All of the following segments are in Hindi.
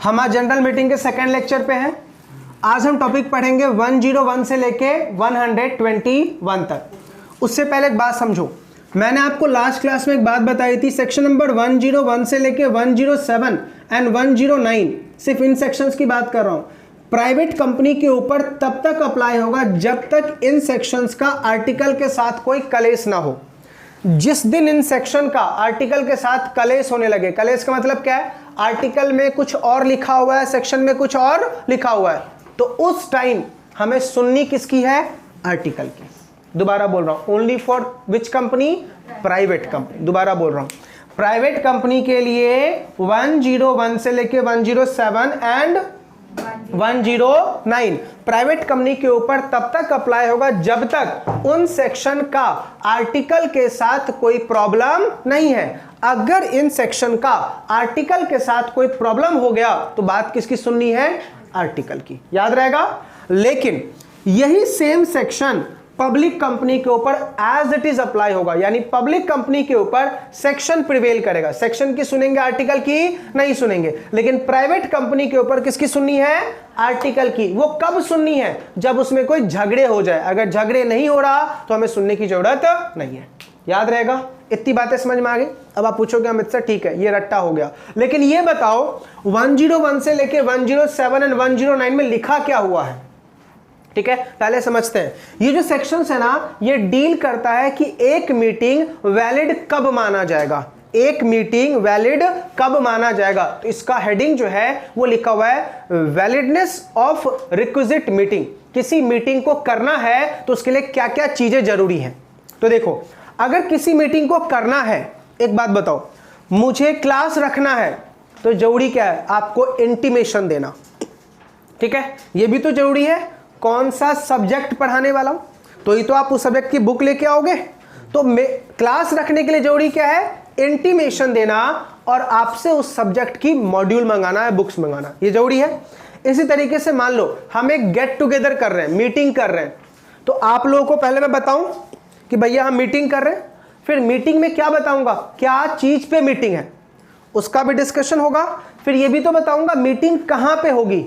हम आज जनरल मीटिंग के सेकंड लेक्चर पे हैं। आज हम टॉपिक पढ़ेंगे 101 से लेके 121 तक। उससे पहले एक बात समझो, मैंने आपको लास्ट क्लास में एक बात बताई थी, सेक्शन नंबर 101 से लेके 107 एंड 109, सिर्फ इन सेक्शंस की बात कर रहा हूं, प्राइवेट कंपनी के ऊपर तब तक अप्लाई होगा जब तक इन सेक्शंस का आर्टिकल के साथ कोई कलेश ना हो। जिस दिन इन सेक्शन का आर्टिकल के साथ कलेश होने लगे, कलेश का मतलब क्या है, आर्टिकल में कुछ और लिखा हुआ है, सेक्शन में कुछ और लिखा हुआ है, तो उस टाइम हमें सुननी किसकी है, आर्टिकल की। दोबारा बोल रहा हूं, only for which company, private company. दोबारा बोल रहा हूं, प्राइवेट कंपनी के लिए 101 से लेके 107 एंड 109 प्राइवेट कंपनी के ऊपर तब तक अप्लाई होगा जब तक उन सेक्शन का आर्टिकल के साथ कोई प्रॉब्लम नहीं है। अगर इन सेक्शन का आर्टिकल के साथ कोई प्रॉब्लम हो गया तो बात किसकी सुननी है, आर्टिकल की, याद रहेगा। लेकिन यही सेम सेक्शन पब्लिक कंपनी के ऊपर एज इट इज अप्लाई होगा, यानी पब्लिक कंपनी के ऊपर सेक्शन प्रिवेल करेगा। सेक्शन की सुनेंगे, आर्टिकल की नहीं सुनेंगे। लेकिन प्राइवेट कंपनी के ऊपर किसकी सुननी है, आर्टिकल की। वो कब सुननी है, जब उसमें कोई झगड़े हो जाए। अगर झगड़े नहीं हो रहा तो हमें सुनने की जरूरत नहीं है। याद रहेगा, इतनी बातें समझ में आ गई। अब आप पूछोगे अमित सर ठीक है, ये रट्टा हो गया, लेकिन ये बताओ 101 से लेके 107 एंड 109 में लिखा क्या हुआ है। ठीक है, पहले समझते हैं। ये जो सेक्शंस है ना, ये डील करता है कि एक मीटिंग वैलिड कब माना जाएगा, एक मीटिंग वैलिड कब माना जाएगा। तो इसका हेडिंग जो है वो लिखा हुआ है वैलिडनेस ऑफ रिक्विजिट मीटिंग। किसी मीटिंग को करना है तो उसके लिए क्या क्या चीजें जरूरी हैं। तो देखो, अगर किसी मीटिंग को करना है, एक बात बताओ, मुझे क्लास रखना है तो जरूरी क्या है, आपको इंटीमेशन देना। ठीक है, ये भी तो जरूरी है। कौन सा सब्जेक्ट पढ़ाने वाला हूं, तो ही तो आप उस सब्जेक्ट की बुक लेके आओगे। तो क्लास रखने के लिए जरूरी क्या है, इंटीमेशन देना और आपसे उस सब्जेक्ट की मॉड्यूल मंगाना है, बुक्स मंगाना, ये जरूरी है। इसी तरीके से मान लो हम एक गेट टुगेदर कर रहे हैं, मीटिंग कर रहे हैं, तो आप लोगों को पहले मैं बताऊं कि भैया हम मीटिंग कर रहे हैं, फिर मीटिंग में क्या बताऊंगा, क्या चीज पे मीटिंग है उसका भी डिस्कशन होगा। फिर ये भी तो बताऊंगा मीटिंग कहां पे होगी,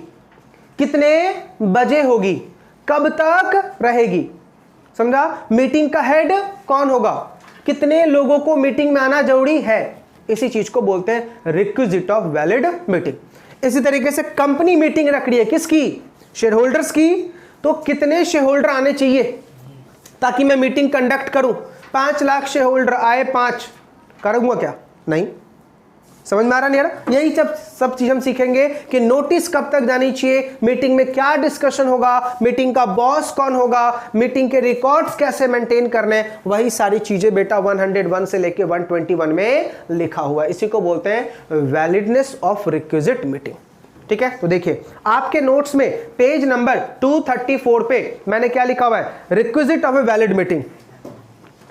कितने बजे होगी, कब तक रहेगी, समझा। मीटिंग का हेड कौन होगा, कितने लोगों को मीटिंग में आना जरूरी है, इसी चीज को बोलते हैं रिक्विजिट ऑफ वैलिड मीटिंग। इसी तरीके से कंपनी मीटिंग रख रही है, किसकी, शेयर होल्डर्स की, तो कितने शेयर होल्डर आने चाहिए ताकि मैं मीटिंग कंडक्ट करूं। 5 लाख शेयर होल्डर आए, 5 करूंगा क्या, नहीं। समझ में आ रहा नहीं आ रहा। यही सब चीज हम सीखेंगे कि नोटिस कब तक जानी चाहिए, मीटिंग में क्या डिस्कशन होगा, मीटिंग का बॉस कौन होगा, मीटिंग के रिकॉर्ड्स कैसे मेंटेन करने, वही सारी चीजें बेटा 101 से लेके 121 में लिखा हुआ है। इसी को बोलते हैं वैलिडनेस ऑफ रिक्विजिट मीटिंग। ठीक है, तो देखिए आपके नोट्स में पेज नंबर 234 पे मैंने क्या लिखा हुआ है, requisite of a valid meeting.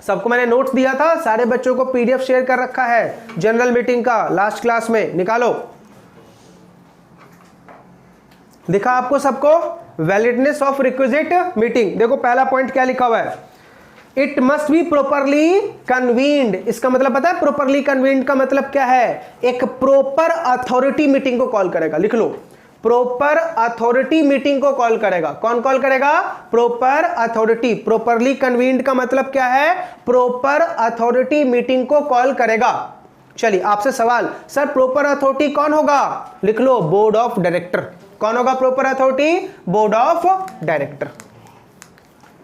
सबको मैंने नोट्स दिया था, सारे बच्चों को पीडीएफ शेयर कर रखा है जनरल मीटिंग का, लास्ट क्लास में निकालो, दिखा आपको सबको वैलिडनेस ऑफ रिक्विजिट मीटिंग। देखो पहला पॉइंट क्या लिखा हुआ है, it must be properly convened. इसका मतलब पता है, प्रोपरली कन्वीन्ड का मतलब क्या है, एक प्रॉपर अथॉरिटी मीटिंग को कॉल करेगा। लिख लो, प्रॉपर अथॉरिटी मीटिंग को कॉल करेगा। कौन कॉल करेगा, प्रॉपर अथॉरिटी। प्रॉपरली कन्वीन्ड का मतलब क्या है, प्रॉपर अथॉरिटी मीटिंग को कॉल करेगा। चलिए आपसे सवाल, सर प्रॉपर अथॉरिटी कौन होगा, लिख लो बोर्ड ऑफ डायरेक्टर। कौन होगा proper authority, board of director.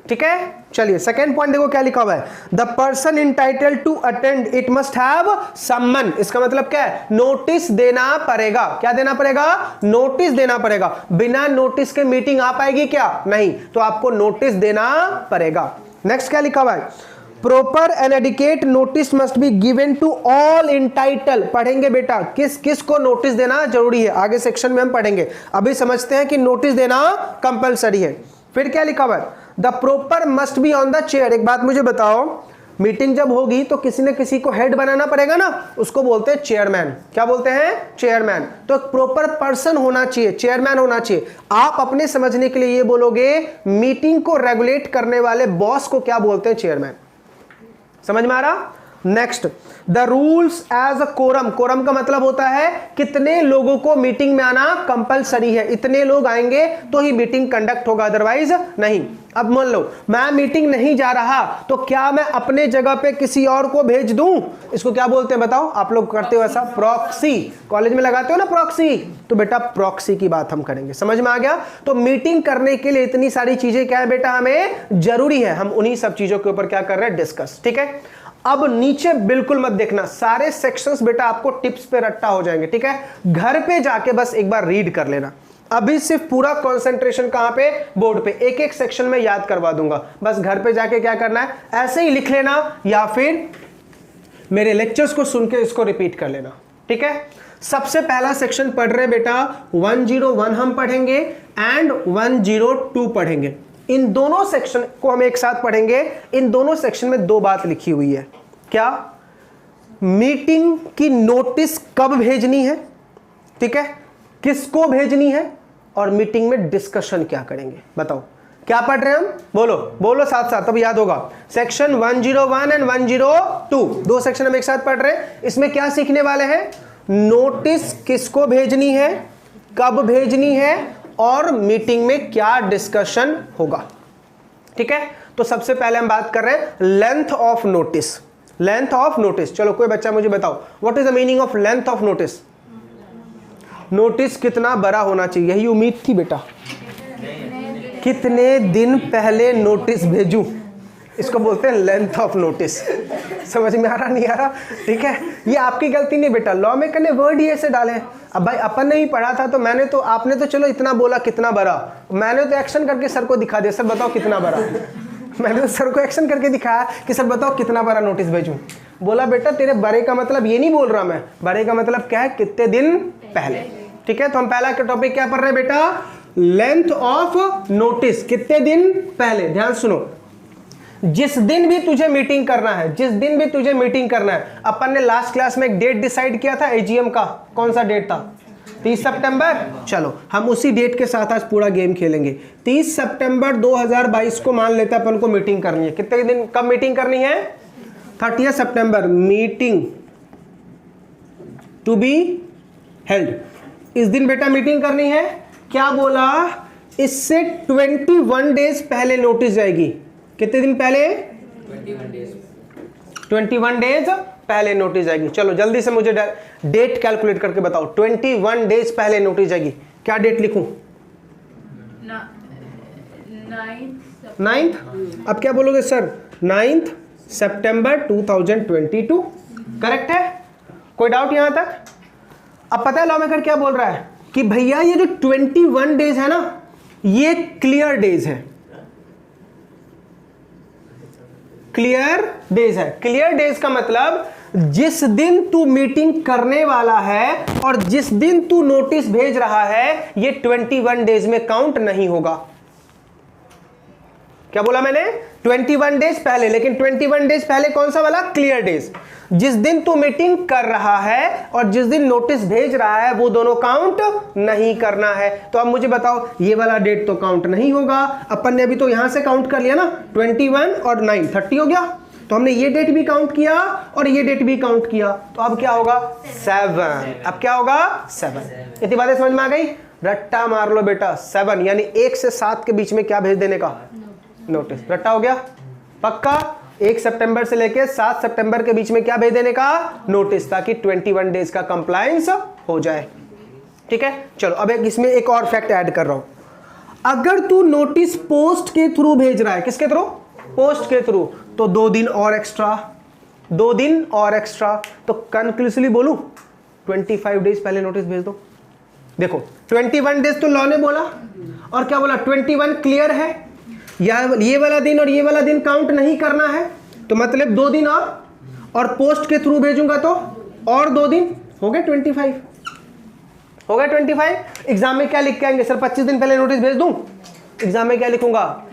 ठीक है, चलिए सेकेंड पॉइंट देखो क्या लिखा हुआ है, the person entitled to attend it must have summon. इसका मतलब क्या है, नोटिस देना पड़ेगा। क्या देना पड़ेगा, नोटिस देना पड़ेगा। बिना नोटिस के मीटिंग आ पाएगी क्या, नहीं, तो आपको नोटिस देना पड़ेगा। नेक्स्ट क्या लिखा हुआ है, proper and adequate notice must be given to all entitle. पढ़ेंगे बेटा किस किस को नोटिस देना जरूरी है, आगे सेक्शन में हम पढ़ेंगे। अभी समझते हैं कि नोटिस देना कंपलसरी है। फिर क्या लिखा हुआ है, the proper must be on the chair. एक बात मुझे बताओ, मीटिंग जब होगी तो किसी न किसी को हेड बनाना पड़ेगा ना, उसको बोलते हैं चेयरमैन। क्या बोलते हैं, चेयरमैन। तो एक प्रॉपर पर्सन होना चाहिए, चेयरमैन होना चाहिए। आप अपने समझने के लिए ये बोलोगे, मीटिंग को रेगुलेट करने वाले बॉस को क्या बोलते हैं, चेयरमैन। समझ में आ रहा। Next, the rules as a quorum, quorum का मतलब होता है कितने लोगों को मीटिंग में आना कंपलसरी है, इतने लोग आएंगे तो ही मीटिंग कंडक्ट होगा, अदरवाइज नहीं। अब मान लो मैं मीटिंग नहीं जा रहा, तो क्या मैं अपने जगह पे किसी और को भेज दूं? इसको क्या बोलते हैं बताओ? आप लोग करते हो ऐसा? प्रॉक्सी। कॉलेज में लगाते हो ना प्रॉक्सी, तो बेटा प्रॉक्सी की बात हम करेंगे। समझ में आ गया? तो मीटिंग करने के लिए इतनी सारी चीजें क्या है बेटा, हमें जरूरी है, हम उन्हीं सब चीजों के ऊपर क्या कर रहे हैं, डिस्कस। ठीक है, अब नीचे बिल्कुल मत देखना, सारे सेक्शंस बेटा आपको टिप्स पे रट्टा हो जाएंगे। ठीक है, घर पे जाके बस एक बार रीड कर लेना। अभी सिर्फ पूरा कंसंट्रेशन कहां पे, बोर्ड पे, एक एक सेक्शन में याद करवा दूंगा, बस घर पे जाके क्या करना है, ऐसे ही लिख लेना या फिर मेरे लेक्चर्स को सुन के इसको रिपीट कर लेना। ठीक है, सबसे पहला सेक्शन पढ़ रहे बेटा 101 हम पढ़ेंगे एंड 102 पढ़ेंगे। इन दोनों सेक्शन को हम एक साथ पढ़ेंगे। इन दोनों सेक्शन में दो बात लिखी हुई है। क्या? मीटिंग की नोटिस कब भेजनी है, ठीक है, किसको भेजनी है, और मीटिंग में डिस्कशन क्या करेंगे। बताओ क्या पढ़ रहे हैं हम? बोलो बोलो साथ साथ, तब याद होगा। सेक्शन 101 एंड 102, दो सेक्शन हम एक साथ पढ़ रहे हैं। इसमें क्या सीखने वाले हैं? नोटिस किसको भेजनी है, कब भेजनी है, और मीटिंग में क्या डिस्कशन होगा। ठीक है, तो सबसे पहले हम बात कर रहे हैं length of notice. Length of notice, चलो कोई बच्चा मुझे बताओ what is the meaning of length of notice? Notice कितना बड़ा होना चाहिए, यही उम्मीद थी बेटा। कितने दिन पहले नोटिस भेजूं, इसको बोलते हैं लेंथ ऑफ नोटिस। समझ में आ रहा नहीं आ रहा? ठीक है, ये आपकी गलती नहीं बेटा, लॉ मेकर ने वर्ड ही ऐसे डाले। अब भाई अपन ने ही पढ़ा था, तो मैंने तो, आपने तो चलो इतना बोला कितना बड़ा, मैंने तो एक्शन करके सर को दिखा दिया, सर बताओ कितना बड़ा। मैंने तो सर को एक्शन करके दिखाया कि सर बताओ कितना बड़ा नोटिस भेजूं। बोला बेटा तेरे बड़े का मतलब ये नहीं बोल रहा मैं, बड़े का मतलब क्या है, कितने दिन पहले। ठीक है, तो हम पहला टॉपिक क्या पढ़ रहे हैं बेटा? लेंथ ऑफ नोटिस, कितने दिन पहले। ध्यान सुनो, जिस दिन भी तुझे मीटिंग करना है, जिस दिन भी तुझे मीटिंग करना है, अपन ने लास्ट क्लास में एक डेट डिसाइड किया था एजीएम का, कौन सा डेट था? 30 सितंबर। चलो हम उसी डेट के साथ आज पूरा गेम खेलेंगे। 30 सितंबर 2022 को मान लेते हैं अपन को मीटिंग करनी है। कितने दिन, कब मीटिंग करनी है? 30 सितंबर, मीटिंग टू बी हेल्ड। इस दिन बेटा मीटिंग करनी है। क्या बोला? इससे 21 डेज पहले नोटिस जाएगी। कितने दिन पहले? 21 डेज पहले नोटिस जाएगी। चलो जल्दी से मुझे डेट कैलकुलेट करके बताओ। 21 डेज पहले नोटिस जाएगी, क्या डेट लिखूं? 9th। अब क्या बोलोगे सर? 9 सितंबर 2022। करेक्ट है? कोई डाउट यहां तक? अब पता है लॉ मेकर क्या बोल रहा है कि भैया ये जो 21 डेज है ना, ये क्लियर डेज है। क्लियर डेज है। क्लियर डेज का मतलब जिस दिन तू मीटिंग करने वाला है और जिस दिन तू नोटिस भेज रहा है, ये 21 डेज में काउंट नहीं होगा। क्या बोला मैंने? 21 डेज पहले, लेकिन 21 डेज पहले कौन सा वाला? Clear days. जिस दिन तू मीटिंग कर रहा है और जिस दिन नोटिस भेज रहा है, वो दोनों काउंट नहीं करना है। तो अब मुझे बताओ, ये वाला डेट तो काउंट नहीं होगा। अपन ने अभी तो यहां से काउंट कर लिया ना, 21 और 9 30 हो गया। तो हमने ये डेट भी काउंट किया और ये डेट भी काउंट किया, तो अब क्या होगा? 7। अब क्या होगा? 7। इतनी बातें समझ में आ गई? रट्टा मार लो बेटा, 7 यानी 1 से 7 के बीच में क्या भेज देने का? नोटिस। रट्टा हो गया पक्का? 1 सितंबर से लेके 7 सितंबर के बीच में क्या भेज देने का? नोटिस, ताकि 21 डेज का कंप्लायंस हो जाए। ठीक है, चलो अब इसमें एक और फैक्ट ऐड कर रहा हूं। अगर तू नोटिस पोस्ट के थ्रू भेज रहा है, किसके थ्रू? पोस्ट के थ्रू, तो 2 दिन और एक्स्ट्रा, 2 दिन और एक्स्ट्रा। तो कंक्लूसिवली बोलूं, 25 डेज पहले नोटिस भेज दो। देखो 21 डेज तो लॉ ने बोला, और क्या बोला? 21 क्लियर है, या ये वाला दिन और ये वाला दिन काउंट नहीं करना है, तो मतलब 2 दिन और पोस्ट के थ्रू भेजूंगा तो और 2 दिन, हो गए 25। हो गया 25। एग्जाम में क्या लिख के आएंगे? सर 25 दिन पहले नोटिस भेज दूं। एग्जाम में क्या लिखूंगा?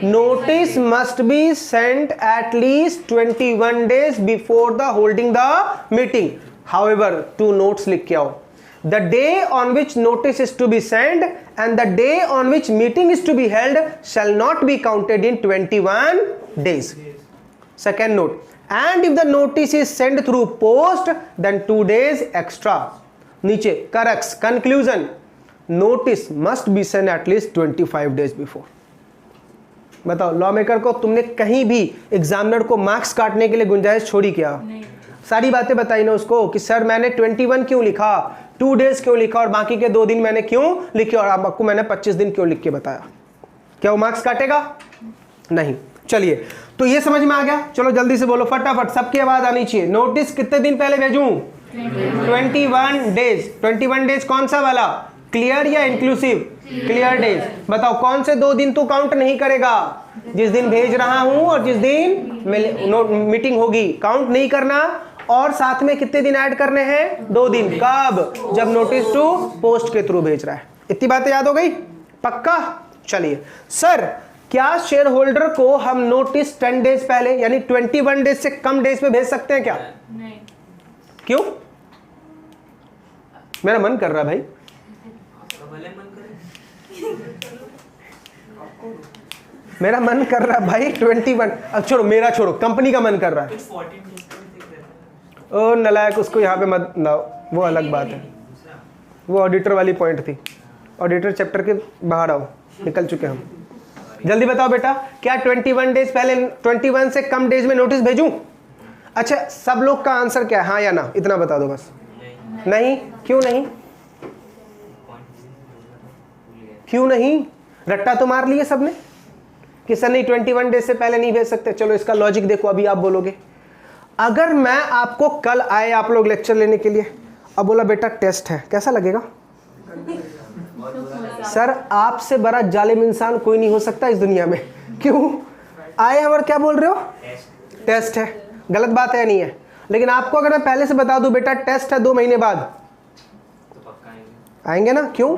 Notice must be sent at least 21 days before the holding the meeting. However 2 notes लिख के आओ। The day on which notice is to be sent and the day on which meeting is to be held shall not be counted in 21 days. Second note, and if the notice is send through post then 2 days extra. नीचे corrects conclusion, notice must be send at least 25 days before. बताओ लॉ मेकर को तुमने कहीं भी एग्जामिनर को मार्क्स काटने के लिए गुंजाइश छोड़ी क्या? सारी बातें बताई ना उसको कि सर मैंने 21 क्यों लिखा, 2 days क्यों लिखा और बाकी के 2 दिन मैंने क्यों लिखे और आपको मैंने 25 दिन क्यों लिख के बताया। क्या वो मार्क्स काटेगा? नहीं। चलिए तो ये समझ में आ गया। चलो जल्दी से बोलो फटाफट, सबकी आवाज आनी चाहिए। नोटिस कितने दिन पहले भेजूं? 21 days। 21 days कौन सा वाला, क्लियर या इंक्लूसिव? Clear days. बताओ कौन से 2 दिन तू काउंट नहीं करेगा? जिस दिन भेज रहा हूं और जिस दिन मीटिंग होगी, काउंट नहीं करना। और साथ में कितने दिन ऐड करने हैं? 2 दिन। कब? जब नोटिस टू पोस्ट के थ्रू भेज रहा है। इतनी बातें याद हो गई? पक्का? चलिए सर क्या शेयर होल्डर को हम नोटिस 10 days पहले यानी 21 days से कम डेज पे भेज सकते हैं क्या? नहीं। क्यों? मेरा मन कर रहा भाई। मेरा मन कर रहा भाई 21। अब छोड़ो, मेरा छोड़ो, कंपनी का मन कर रहा है। ओ नलायक, उसको यहाँ पे मत लाओ, वो अलग बात है। वो ऑडिटर वाली पॉइंट थी। ऑडिटर चैप्टर के बाहर आओ, निकल चुके हम। जल्दी बताओ बेटा, क्या 21 days पहले 21 से कम डेज में नोटिस भेजूं? अच्छा सब लोग का आंसर क्या है, हाँ या ना? इतना बता दो बस। नहीं। क्यों नहीं? क्यों नहीं? रट्टा तो मार लिए सबने कि सर नहीं 21 days से पहले नहीं भेज सकते। चलो इसका लॉजिक देखो, अभी आप बोलोगे। अगर मैं आपको कल आए आप लोग लेक्चर लेने के लिए, अब बोला बेटा टेस्ट है, कैसा लगेगा? सर आपसे बड़ा जालिम इंसान कोई नहीं हो सकता इस दुनिया में। क्यों आए और क्या बोल रहे हो? टेस्ट है। गलत बात है नहीं है? लेकिन आपको अगर मैं पहले से बता दूं बेटा टेस्ट है 2 महीने बाद, आएंगे ना? क्यों?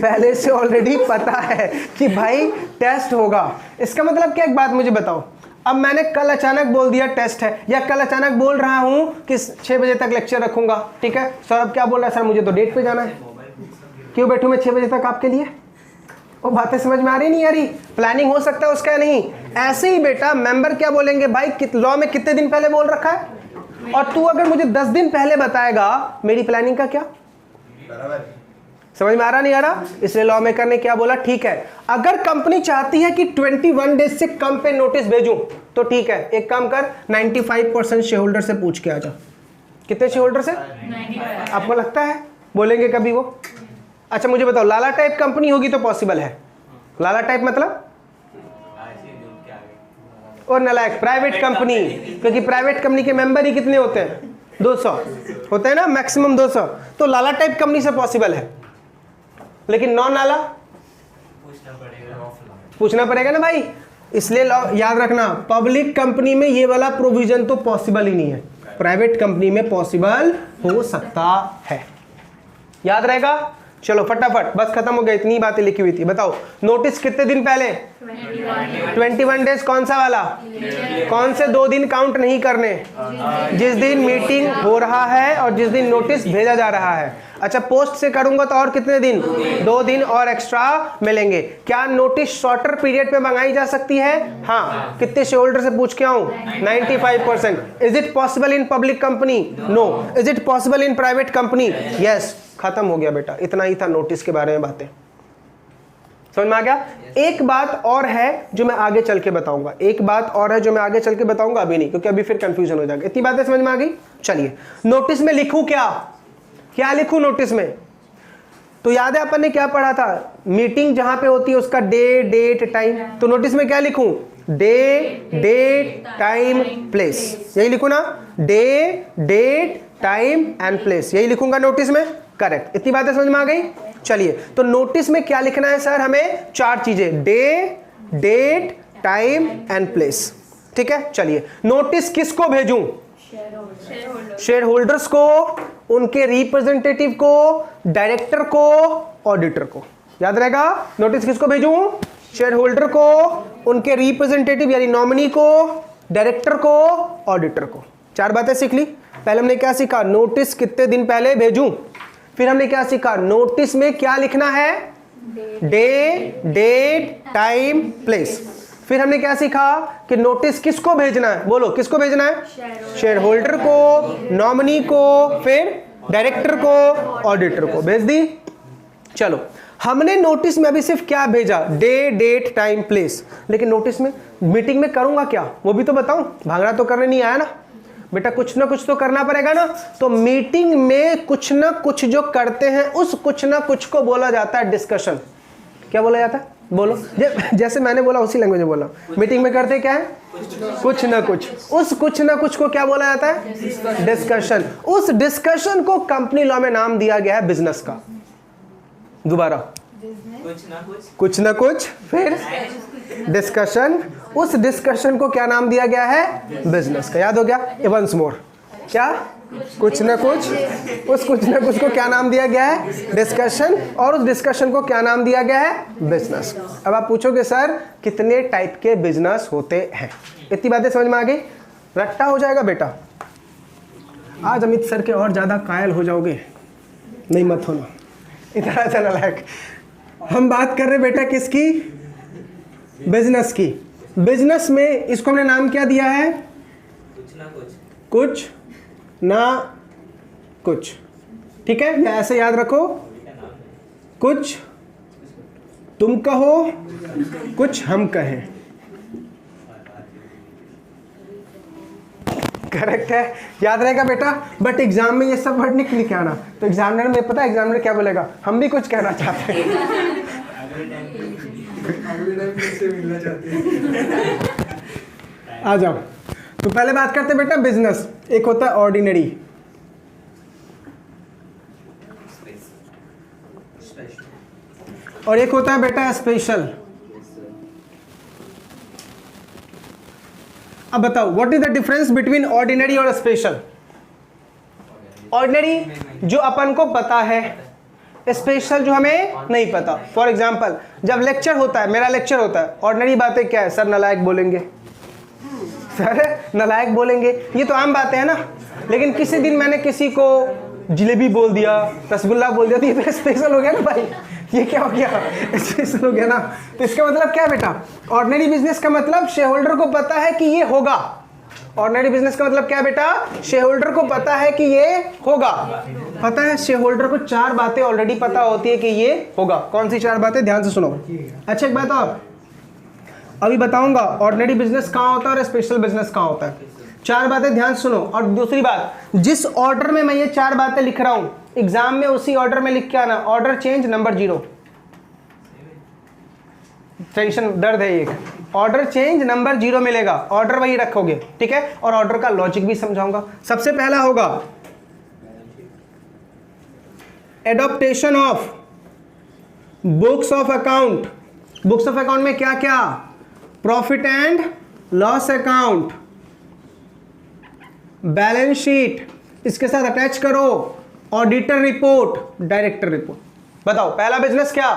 पहले से ऑलरेडी पता है कि भाई टेस्ट होगा। इसका मतलब क्या? एक बात मुझे बताओ, अब मैंने कल अचानक बोल दिया टेस्ट है, या कल अचानक बोल रहा हूं कि 6 बजे तक लेक्चर रखूंगा, ठीक है? सौरभ क्या बोल रहा है? सर मुझे तो डेट पे जाना है। क्यों बैठूं मैं 6 बजे तक आपके लिए? वो बातें समझ में आ रही नहीं आ रही? प्लानिंग हो सकता है उसका या नहीं? ऐसे ही बेटा मेंबर क्या बोलेंगे, भाई लॉ में कितने दिन पहले बोल रखा है, और तू अगर मुझे 10 दिन पहले बताएगा, मेरी प्लानिंग का क्या? समझ में आ रहा नहीं आ रहा? इसलिए लॉ मेकर ने क्या बोला, ठीक है अगर कंपनी चाहती है कि 21 days से कम पे नोटिस भेजूं तो ठीक है, एक काम कर 95% शेयर होल्डर से पूछ के आ जा। कितने शेयर होल्डर से? 95। आपको लगता है बोलेंगे कभी वो? अच्छा मुझे बताओ, लाला टाइप कंपनी होगी तो पॉसिबल है। लाला टाइप मतलब? और नलायक प्राइवेट कंपनी, क्योंकि प्राइवेट कंपनी के मेंबर ही कितने होते हैं? 200 होते हैं ना, मैक्सिमम 200। तो लाला टाइप कंपनी से पॉसिबल है, लेकिन नॉन लाला पूछना पड़ेगा ना भाई। इसलिए याद रखना, पब्लिक कंपनी में ये वाला प्रोविजन तो पॉसिबल ही नहीं है, प्राइवेट कंपनी में पॉसिबल हो सकता है। याद रहेगा? चलो फटाफट, बस खत्म हो गया, इतनी बातें लिखी हुई थी। बताओ नोटिस कितने दिन पहले? 21 days। कौन सा वाला? कौन से 2 दिन काउंट नहीं करने? जिस दिन मीटिंग हो रहा है और जिस दिन नोटिस भेजा जा रहा है। अच्छा पोस्ट से करूंगा तो और कितने दिन? 2 दिन और एक्स्ट्रा मिलेंगे। क्या नोटिस शॉर्टर पीरियड पे मंगाई जा सकती है? हाँ। कितने शेयर होल्डर से पूछ के आऊं? 95%। Is it possible in public company? No. Is it possible in private company? Yes. खत्म हो गया बेटा, इतना ही था नोटिस के बारे में बातें। समझ में आ गया? एक बात और है जो मैं आगे चल के बताऊंगा, एक बात और है जो मैं आगे चल के बताऊंगा, अभी नहीं, क्योंकि अभी फिर कंफ्यूजन हो जाएगा। इतनी बातें समझ में आ गई? चलिए नोटिस में लिखूं क्या? क्या लिखूं नोटिस में? तो याद है अपन ने क्या पढ़ा था? मीटिंग जहां पे होती है उसका डे, डेट, टाइम। तो नोटिस में क्या लिखूं? Day, date, time, place. यही लिखूं ना? Day, date, time and place, यही लिखूंगा नोटिस में। करेक्ट। इतनी बातें समझ में आ गई? चलिए तो नोटिस में क्या लिखना है सर? हमें 4 चीजें, day, date, time and place. ठीक है, चलिए नोटिस किसको भेजूं? शेयर होल्डर्स को, उनके रिप्रेजेंटेटिव को, डायरेक्टर को, ऑडिटर को। याद रहेगा? नोटिस किसको भेजूं? शेयर होल्डर को, उनके रिप्रेजेंटेटिव यानी नॉमिनी को, डायरेक्टर को, ऑडिटर को। 4 बातें सीख ली। पहले हमने क्या सीखा? नोटिस कितने दिन पहले भेजूं। फिर हमने क्या सीखा? नोटिस में क्या लिखना है? Day, date, time, place. फिर हमने क्या सीखा कि नोटिस किसको भेजना है, बोलो किसको भेजना है, शेयर होल्डर को, नॉमिनी को, फिर डायरेक्टर को, ऑडिटर को भेज दी। चलो हमने नोटिस में अभी सिर्फ क्या भेजा, डे, डेट, टाइम, प्लेस, लेकिन नोटिस में मीटिंग में करूंगा क्या वो भी तो बताऊं, भांगड़ा तो करने नहीं आया ना बेटा, कुछ ना कुछ तो करना पड़ेगा ना। तो मीटिंग में कुछ ना कुछ जो करते हैं उस कुछ ना कुछ को बोला जाता है डिस्कशन। क्या बोला जाता है, बोलो जैसे मैंने बोला उसी लैंग्वेज में बोला। मीटिंग में करते क्या है, कुछ ना कुछ, उस कुछ ना कुछ को क्या बोला जाता है, डिस्कशन। उस डिस्कशन को कंपनी लॉ में नाम दिया गया है बिजनेस का। दोबारा, कुछ ना कुछ फिर डिस्कशन, उस डिस्कशन को क्या नाम दिया गया है, बिजनेस का। याद हो गया, वंस मोर, क्या, कुछ ना कुछ, उस कुछ ना कुछ को क्या नाम दिया गया है, डिस्कशन, और उस डिस्कशन को क्या नाम दिया गया है, बिजनेस। अब आप पूछोगे सर कितने टाइप के बिजनेस होते हैं, इतनी बातें समझ में आ गई, रट्टा हो जाएगा बेटा। आज अमित सर के और ज्यादा कायल हो जाओगे, नहीं मत होना, इतना चला लायक। हम बात कर रहे बेटा किसकी, बिजनेस की। बिजनेस में इसको हमने नाम क्या दिया है, कुछ ना कुछ, ठीक है, या ऐसे याद रखो, कुछ तुम कहो, कुछ हम कहें। करेक्ट है, याद रहेगा बेटा। बट एग्जाम में ये सब वर्ड निकल के आना, तो एग्जामिनर में पता है एग्जामिनर क्या बोलेगा, हम भी कुछ कहना चाहते हैं। आ जाओ, तो पहले बात करते हैं बेटा बिजनेस। एक होता है ऑर्डिनरी, और एक होता है बेटा स्पेशल। अब बताओ what is the difference between ordinary और स्पेशल। ऑर्डिनरी जो अपन को पता है, स्पेशल जो हमें नहीं पता। फॉर एग्जाम्पल जब लेक्चर होता है, मेरा लेक्चर होता है, ऑर्डिनरी बातें क्या है, सर नालायक बोलेंगे, सर नालायक बोलेंगे, ये तो आम बातें हैं ना। लेकिन किसी दिन मैंने किसी को जलेबी बोल दिया, रसगुल्ला बोल दिया, तो ये तो स्पेशल हो गया ना भाई, ये क्या हो गया, स्पेशल हो गया ना। तो इसका मतलब क्या है बेटा, ऑर्डिनरी बिजनेस का मतलब शेयर होल्डर को पता है कि ये होगा। ऑर्डिनरी बिजनेस का मतलब क्या है बेटा, शेयर होल्डर को पता है कि ये होगा। पता है शेयर होल्डर को 4 बातें ऑलरेडी पता होती है कि ये होगा। कौन सी 4 बातें, ध्यान से सुनो। अच्छा एक बात और अभी बताऊंगा, ऑर्डिनरी बिजनेस कहाँ होता है और स्पेशल बिजनेस कहाँ होता है। 4 बातें ध्यान सुनो। और दूसरी बात, जिस ऑर्डर में मैं ये 4 बातें लिख रहा हूं, एग्जाम में उसी ऑर्डर में लिख के आना। ऑर्डर चेंज नंबर 0, टेंशन दर्द है एक, ऑर्डर चेंज नंबर 0 मिलेगा, ऑर्डर वही रखोगे, ठीक है। और ऑर्डर का लॉजिक भी समझाऊंगा। सबसे पहला होगा adaptation of books of account. Books of account में क्या क्या, profit and loss account, balance sheet, इसके साथ अटैच करो ऑडिटर रिपोर्ट, डायरेक्टर रिपोर्ट। बताओ पहला बिजनेस क्या,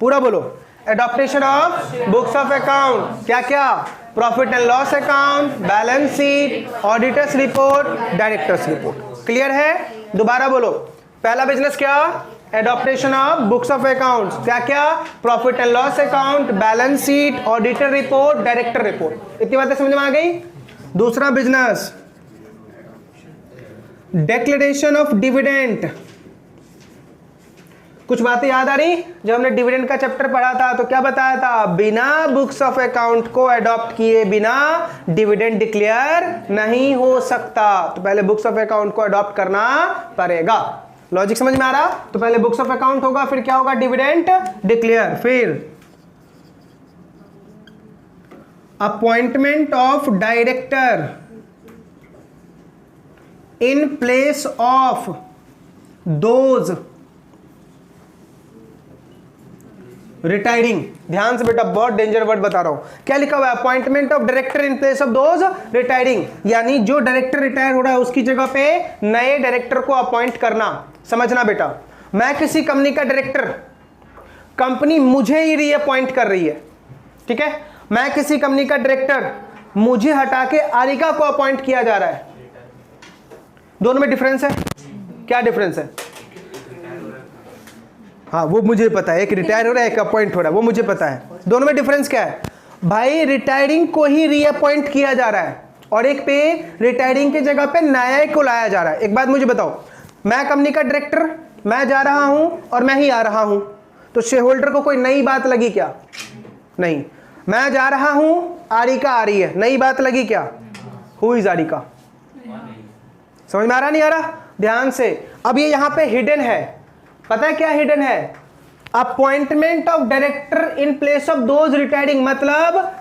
पूरा बोलो। Adaptation of books of account, क्या क्या, profit and loss account, balance sheet, auditors report, directors report. Clear है, दोबारा बोलो। पहला बिजनेस क्या, adaptation of books of account, क्या क्या, profit and loss account, balance sheet, auditor report, director report. इतनी बातें समझ में आ गई। दूसरा बिजनेस डिक्लेरेशन ऑफ डिविडेंड। कुछ बातें याद आ रही, जब हमने डिविडेंड का चैप्टर पढ़ा था तो क्या बताया था, बिना बुक्स ऑफ अकाउंट को अडॉप्ट किए बिना डिविडेंड डिक्लेयर नहीं हो सकता। तो पहले बुक्स ऑफ अकाउंट को अडॉप्ट करना पड़ेगा। लॉजिक समझ में आ रहा, तो पहले बुक्स ऑफ अकाउंट होगा, फिर क्या होगा, डिविडेंड डिक्लेयर, फिर appointment of director in place of those retiring. ध्यान से बेटा, बहुत डेंजर वर्ड बता रहा हूं। क्या लिखा हुआ है, appointment of director in place of those retiring, यानी जो डायरेक्टर रिटायर हो रहा है उसकी जगह पे नए डायरेक्टर को अपॉइंट करना। समझना बेटा, मैं किसी कंपनी का डायरेक्टर, कंपनी मुझे ही रीअपॉइंट कर रही है, ठीक है। मैं किसी कंपनी का डायरेक्टर, मुझे हटा के आरिका को अपॉइंट किया जा रहा है। दोनों में डिफरेंस है, क्या डिफरेंस है, हाँ वो मुझे पता है, एक रिटायर हो रहा है एक अपॉइंट हो रहा है, वो मुझे पता है। दोनों में डिफरेंस क्या है, भाई रिटायरिंग को ही रीअपॉइंट किया जा रहा है और एक पे रिटायरिंग की जगह पे नया को लाया जा रहा है। एक बात मुझे बताओ, मैं कंपनी का डायरेक्टर, मैं जा रहा हूं और मैं ही आ रहा हूं, तो शेयर होल्डर को कोई नई बात लगी क्या? नहीं। मैं जा रहा हूं, आरिका आ रही है, नई बात लगी क्या? हु इज आरिका? समझ में आ रहा नहीं आ रहा? ध्यान से। अब ये यहां पे हिडन है, पता है क्या हिडन है? Appointment of director in place of those retiring, मतलब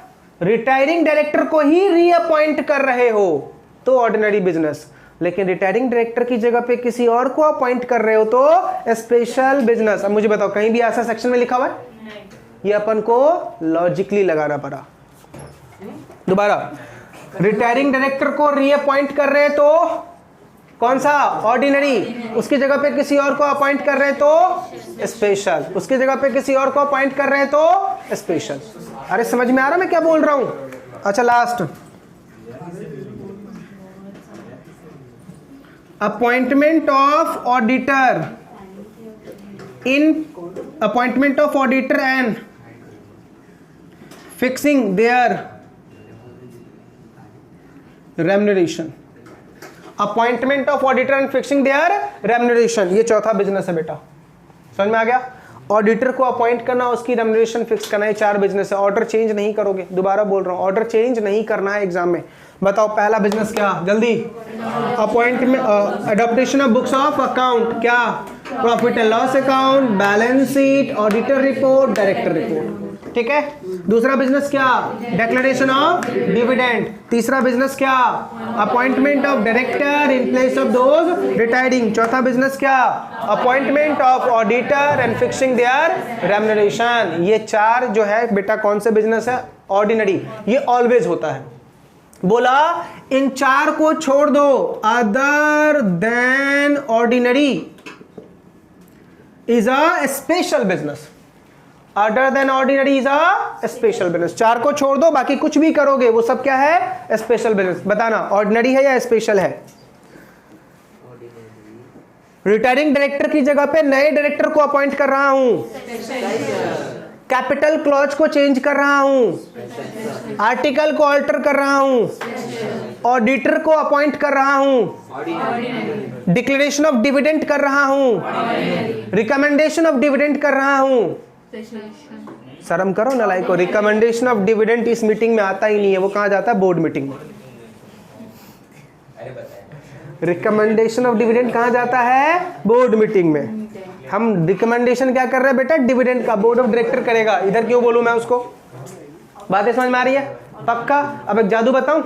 रिटायरिंग डायरेक्टर को ही रीअपॉइंट कर रहे हो तो ऑर्डिनरी बिजनेस, लेकिन रिटायरिंग डायरेक्टर की जगह पे किसी और को अपॉइंट कर रहे हो तो स्पेशल बिजनेस। अब मुझे बताओ, कहीं भी ऐसा सेक्शन में लिखा हुआ है? ये अपन को लॉजिकली लगाना पड़ा। दोबारा, रिटायरिंग डायरेक्टर को रीअपॉइंट कर रहे हैं तो कौन सा? ऑर्डिनरी। उसकी जगह पे किसी और को अपॉइंट कर रहे हैं तो स्पेशल। उसकी जगह पे किसी और को अपॉइंट कर रहे हैं तो स्पेशल। अरे समझ में आ रहा मैं क्या बोल रहा हूं? अच्छा, last, appointment of auditor and fixing their remuneration. Appointment of auditor and fixing their remuneration, ये चौथा बिजनेस है बेटा। समझ में आ गया? ऑडिटर को अपॉइंट करना, उसकी रेम्युनरेशन फिक्स करना, ये 4 बिजनेस है। ऑर्डर चेंज नहीं करोगे, दोबारा बोल रहा हूं, ऑर्डर चेंज नहीं करना है एग्जाम में। बताओ पहला बिजनेस क्या? जल्दी। Appointment, adoption of books of account, क्या? Profit and loss account, balance sheet, auditor report, director report. ठीक है। दूसरा बिजनेस क्या? Declaration of dividend. तीसरा बिजनेस क्या? Appointment of director in place of those retiring. चौथा बिजनेस क्या? Appointment of auditor and fixing their remuneration. ये 4 जो है बेटा कौन से बिजनेस है? ऑर्डिनरी। ये ऑलवेज होता है। बोला इन 4 को छोड़ दो, other than ordinary is a special business. Other than ordinary is a special business. 4 को छोड़ दो, बाकी कुछ भी करोगे वो सब क्या है? Special business. बताना ऑर्डिनरी है या स्पेशल है? रिटायरिंग डायरेक्टर की जगह पे नए डायरेक्टर को अपॉइंट कर रहा हूं, कैपिटल क्लॉज को चेंज कर रहा हूं, आर्टिकल को ऑल्टर कर रहा हूं, ऑडिटर को अपॉइंट कर रहा हूं, डिक्लेरेशन ऑफ डिविडेंड कर रहा हूं, रिकमेंडेशन ऑफ डिविडेंड कर रहा हूं। शर्म करो नालायक को, रिकमेंडेशन ऑफ डिविडेंड इस मीटिंग में आता ही नहीं है, वो कहां जाता है? बोर्ड मीटिंग में। रिकमेंडेशन ऑफ डिविडेंड कहां जाता है? बोर्ड मीटिंग में। हम रिकमेंडेशन क्या कर रहे हैं बेटा? डिविडेंड का बोर्ड ऑफ डायरेक्टर करेगा। इधर क्यों बोलूं मैं उसको? बातें समझ में आ रही है? पक्का? अब एक जादू बताऊं,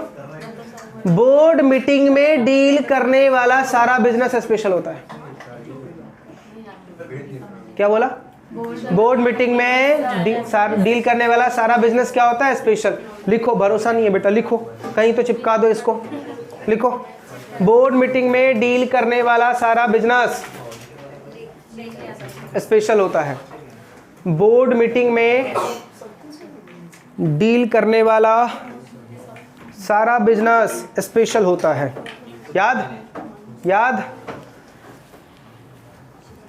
बोर्ड मीटिंग में डील करने वाला सारा बिजनेस स्पेशल होता है। क्या बोला? बोर्ड मीटिंग में डील करने वाला सारा बिजनेस क्या होता है? स्पेशल। लिखो, भरोसा नहीं है बेटा, लिखो, कहीं तो चिपका दो इसको, लिखो। बोर्ड मीटिंग में डील करने वाला सारा बिजनेस स्पेशल होता है। बोर्ड मीटिंग में डील करने वाला सारा बिजनेस स्पेशल होता है। याद? याद?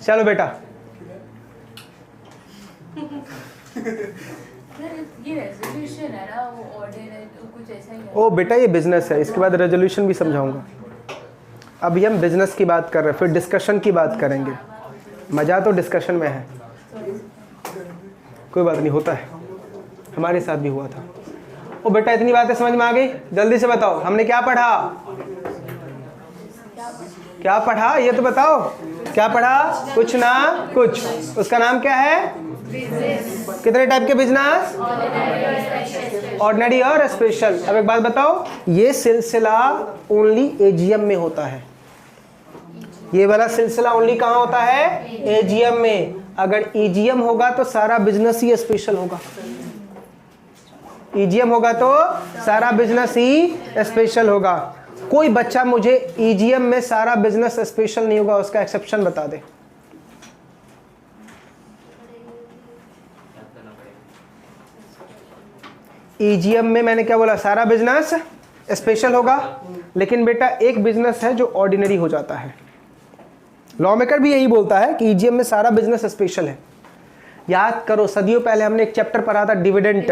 चलो बेटा, ये रेजोल्यूशन है ना, वो ऑर्डर है तो कुछ ऐसा ही है। ओ बेटा ये बिजनेस है, इसके बाद रेजोल्यूशन भी समझाऊंगा। अभी हम बिजनेस की बात कर रहे हैं, फिर डिस्कशन की बात करेंगे। मजा तो डिस्कशन में है, कोई बात नहीं, होता है, हमारे साथ भी हुआ था। ओ बेटा इतनी बातें समझ में आ गई? जल्दी से बताओ हमने क्या पढ़ा? क्या पढ़ा ये तो बताओ, क्या पढ़ा? कुछ ना कुछ। उसका नाम क्या है? कितने टाइप के बिजनेस? ऑर्डिनरी और स्पेशल। अब एक बात बताओ, ये सिलसिला ओनली एजीएम में होता है। ये वाला सिलसिला ओनली कहां होता है? एजीएम में। अगर ईजीएम होगा तो सारा बिजनेस ही स्पेशल होगा। ईजीएम होगा तो सारा बिजनेस ही स्पेशल होगा। कोई बच्चा मुझे ईजीएम में सारा बिजनेस स्पेशल नहीं होगा उसका एक्सेप्शन बता दे। ईजीएम में मैंने क्या बोला? सारा बिजनेस स्पेशल होगा, लेकिन बेटा एक बिजनेस है जो ऑर्डिनरी हो जाता है। लॉ मेकर भी यही बोलता है कि ईजीएम में सारा बिजनेस स्पेशल है। याद करो, सदियों पहले हमने एक चैप्टर पढ़ा था डिविडेंड।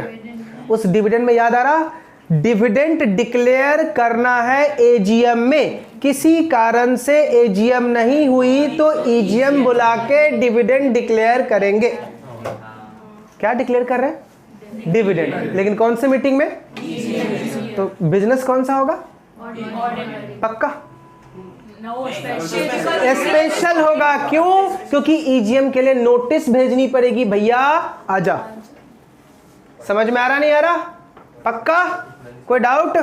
उस डिविडेंड में याद आ रहा, डिविडेंड डिक्लेयर करना है एजीएम में, किसी कारण से एजीएम नहीं हुई तो ईजीएम बुला के डिविडेंड डिक्लेयर करेंगे। क्या डिक्लेयर कर रहे हैं? डिविडेंड। लेकिन कौन से मीटिंग में? तो बिजनेस कौन सा होगा? पक्का स्पेशल होगा। क्यों? क्योंकि ईजीएम के लिए नोटिस भेजनी पड़ेगी, भैया आजा। समझ में आ रहा नहीं आ रहा? पक्का? कोई डाउट?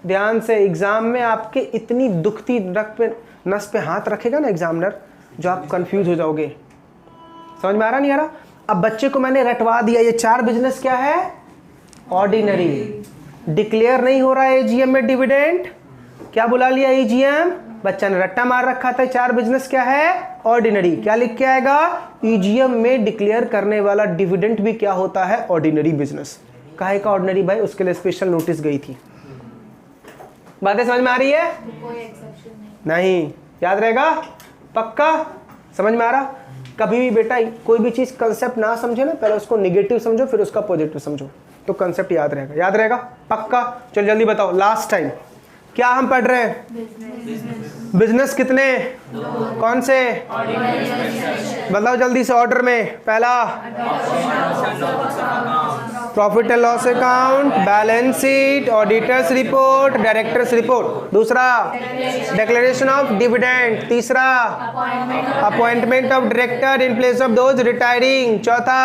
ध्यान से, एग्जाम में आपके इतनी दुखती नस पे हाथ रखेगा ना एग्जामिनर, जो आप कंफ्यूज हो जाओगे। समझ में आ रहा नहीं आ रहा? अब बच्चे को मैंने रटवा दिया, ये 4 बिजनेस क्या है? ऑर्डिनरी। डिक्लेयर नहीं हो रहा है एजीएम में डिविडेंड, क्या बुला लिया ईजीएम? बच्चा ने रट्टा मार रखा था। 4 बिजनेस क्या है? ऑर्डिनरी। क्या लिख के आएगा? ईजीएम में डिक्लेयर करने वाला डिविडेंड भी क्या होता है? Ordinary business. काहे का ऑर्डिनरी भाई? उसके लिए स्पेशल नोटिस गई थी। बातें समझ में आ रही है? कोई एक्सेप्शन नहीं। याद रहेगा? पक्का? समझ में आ रहा? कभी भी बेटा कोई भी चीज कंसेप्ट ना समझे ना, पहले उसको निगेटिव समझो फिर उसका पॉजिटिव समझो, तो कंसेप्ट याद रहेगा। याद रहेगा? पक्का? चलो जल्दी बताओ, लास्ट टाइम क्या हम पढ़ रहे हैं? बिजनेस कितने? कौन से? बताओ जल्दी से ऑर्डर में। पहला profit and loss account, balance sheet, auditors report, directors report. दूसरा डिक्लेरेशन ऑफ डिविडेंड। तीसरा appointment of director in place of those retiring. चौथा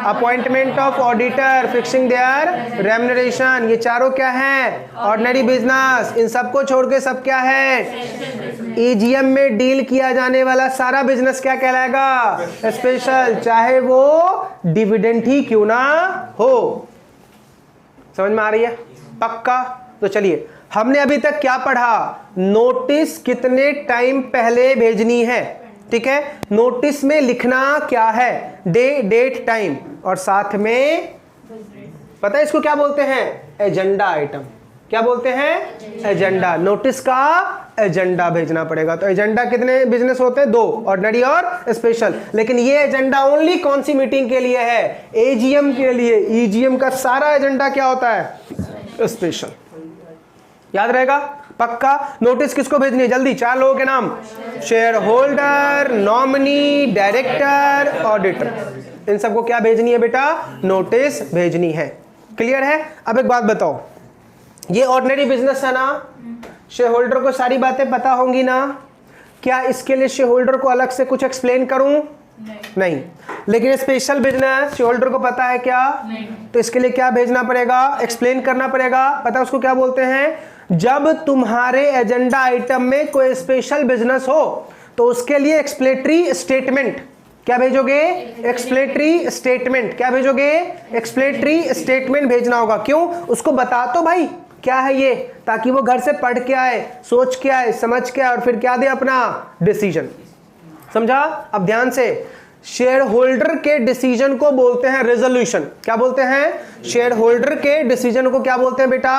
appointment of auditor fixing their remuneration. ये चारों क्या है? Ordinary business. इन सबको छोड़ के सब क्या है? ईजीएम में डील किया जाने वाला सारा बिजनेस क्या कहलाएगा? स्पेशल, चाहे वो डिविडेंड ही क्यों ना हो। समझ में आ रही है? पक्का? तो चलिए, हमने अभी तक क्या पढ़ा? नोटिस कितने टाइम पहले भेजनी है। ठीक है, नोटिस में लिखना क्या है? डे, डेट, टाइम, और साथ में पता है इसको क्या बोलते हैं? Agenda item. क्या बोलते हैं? एजेंडा। नोटिस का एजेंडा भेजना पड़ेगा। तो एजेंडा कितने बिजनेस होते हैं? 2, ऑर्डिनरी और स्पेशल। लेकिन ये एजेंडा ओनली कौन सी मीटिंग के लिए है? एजीएम के लिए। ईजीएम का सारा एजेंडा क्या होता है? स्पेशल। याद रहेगा? पक्का? नोटिस किसको भेजनी है? जल्दी, 4 लोगों के नाम। Shareholder, nominee, director, auditor. इन सबको क्या भेजनी है बेटा? नोटिस भेजनी है। क्लियर है? अब एक बात बताओ, ये ऑर्डिनरी बिजनेस है ना, शेयर होल्डर को सारी बातें पता होंगी ना? क्या इसके लिए शेयर होल्डर को अलग से कुछ एक्सप्लेन करूं? नहीं। लेकिन स्पेशल बिजनेस शेयर होल्डर को पता है क्या? नहीं। तो इसके लिए क्या भेजना पड़ेगा? एक्सप्लेन करना पड़ेगा। पता उसको क्या बोलते हैं? जब तुम्हारे एजेंडा आइटम में कोई स्पेशल बिजनेस हो तो उसके लिए एक्सप्लेटरी स्टेटमेंट क्या भेजोगे? एक्सप्लेटरी स्टेटमेंट। क्या भेजोगे? एक्सप्लेटरी स्टेटमेंट भेजना होगा। क्यों? उसको बता तो भाई क्या है ये, ताकि वो घर से पढ़ के आए, सोच के आए, समझ के आए, और फिर क्या दे? अपना डिसीजन। समझा? अब ध्यान से, शेयर होल्डर के डिसीजन को बोलते हैं रेजोल्यूशन। क्या बोलते हैं? शेयर होल्डर के डिसीजन को क्या बोलते हैं बेटा?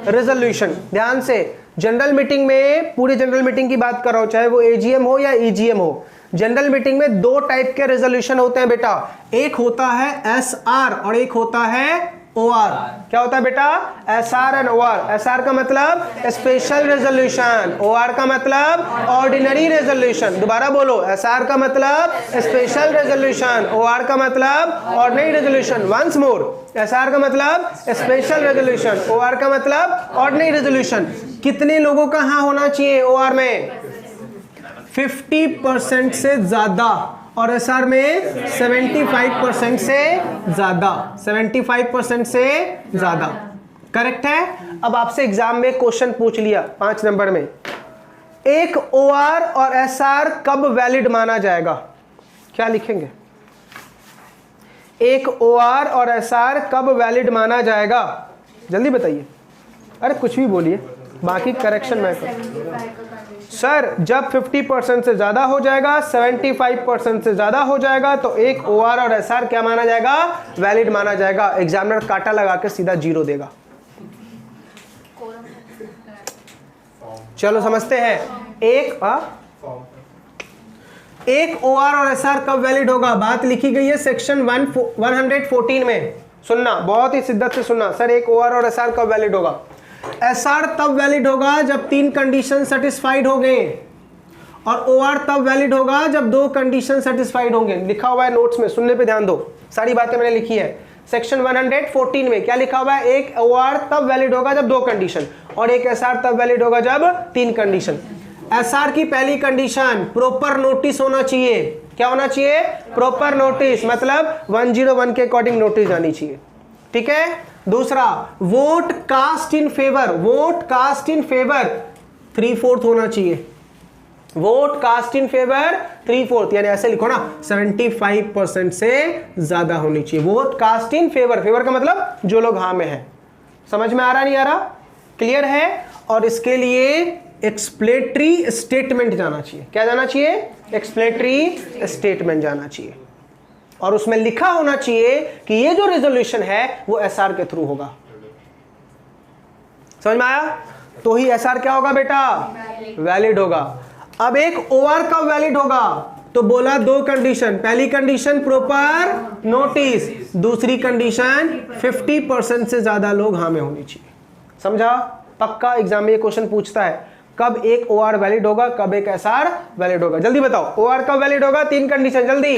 रेजोल्यूशन। ध्यान से, जनरल मीटिंग में, पूरी जनरल मीटिंग की बात कर रहा हूं, चाहे वो एजीएम हो या ईजीएम हो, जनरल मीटिंग में 2 टाइप के रेजोल्यूशन होते हैं बेटा। एक होता है एसआर और एक होता है ओआर। क्या होता है बेटा? SR and OR. एसआर का मतलब स्पेशल रेजोल्यूशन, ओआर का मतलब ऑर्डिनरी रेजोल्यूशन। दोबारा बोलो, एसआर का मतलब स्पेशल रेजोल्यूशन, ओआर का मतलब ordinary resolution. Once more, SR का मतलब स्पेशल रेजोल्यूशन, ओआर का मतलब ऑर्डिनरी रेजोल्यूशन। कितने लोगों का हाँ होना चाहिए ओआर में? 50% से ज्यादा, और एसआर में 75% से ज्यादा। 75% से ज्यादा। करेक्ट है? अब आपसे एग्जाम में क्वेश्चन पूछ लिया 5 नंबर में, एक ओआर और एसआर कब वैलिड माना जाएगा? क्या लिखेंगे? एक ओआर और एसआर कब वैलिड माना जाएगा? जल्दी बताइए। अरे कुछ भी बोलिए, बाकी करेक्शन मैं करूं। सर जब 50% से ज्यादा हो जाएगा, 75% से ज्यादा हो जाएगा, तो एक ओआर और एसआर क्या माना जाएगा? वैलिड माना जाएगा। एग्जामिनर काटा लगा के सीधा 0 देगा। चलो समझते हैं। एक ओआर और एसआर कब वैलिड होगा? बात लिखी गई है सेक्शन 114 में। सुनना, बहुत ही शिद्दत से सुनना। सर एक OR और SR कब वैलिड होगा? SR तब वैलिड होगा जब 3 कंडीशन सेटिस्फाइड हो गए, और OR तब वैलिड होगा जब 2 कंडीशन सेटिस्फाइड होंगे। लिखा हुआ है नोट्स में, सुनने पे ध्यान दो, सारी बातें मैंने लिखी है। सेक्शन 114 में क्या लिखा हुआ है? एक OR तब वैलिड होगा जब 2 कंडीशन, और एक SR तब वैलिड होगा जब 3 कंडीशन। SR की पहली कंडीशन प्रॉपर नोटिस होना चाहिए। क्या होना चाहिए? प्रॉपर नोटिस, मतलब 101 के अकॉर्डिंग नोटिस जानी चाहिए, ठीक है। दूसरा, vote cast in favour, vote cast in favour 3/4 होना चाहिए। वोट कास्ट इन फेवर 3/4, यानी ऐसे लिखो ना, 75% से ज्यादा होनी चाहिए। Vote cast in favour, favour का मतलब जो लोग हाँ में है। समझ में आ रहा नहीं आ रहा? क्लियर है? और इसके लिए एक्सप्लेटरी स्टेटमेंट जाना चाहिए। क्या जाना चाहिए? एक्सप्लेटरी स्टेटमेंट जाना चाहिए, और उसमें लिखा होना चाहिए कि ये जो रेजोल्यूशन है वो SR के थ्रू होगा। समझ में आया? तो ही SR क्या होगा बेटा? वैलिड होगा। अब एक OR कब वैलिड होगा? तो बोला 2 कंडीशन, पहली कंडीशन प्रॉपर नोटिस, दूसरी कंडीशन 50% से ज्यादा लोग हाँ में होनी चाहिए। समझा? पक्का एग्जाम में ये क्वेश्चन पूछता है, कब एक OR वैलिड होगा, कब एक SR वैलिड होगा। जल्दी बताओ, OR कब वैलिड होगा? 3 कंडीशन, जल्दी।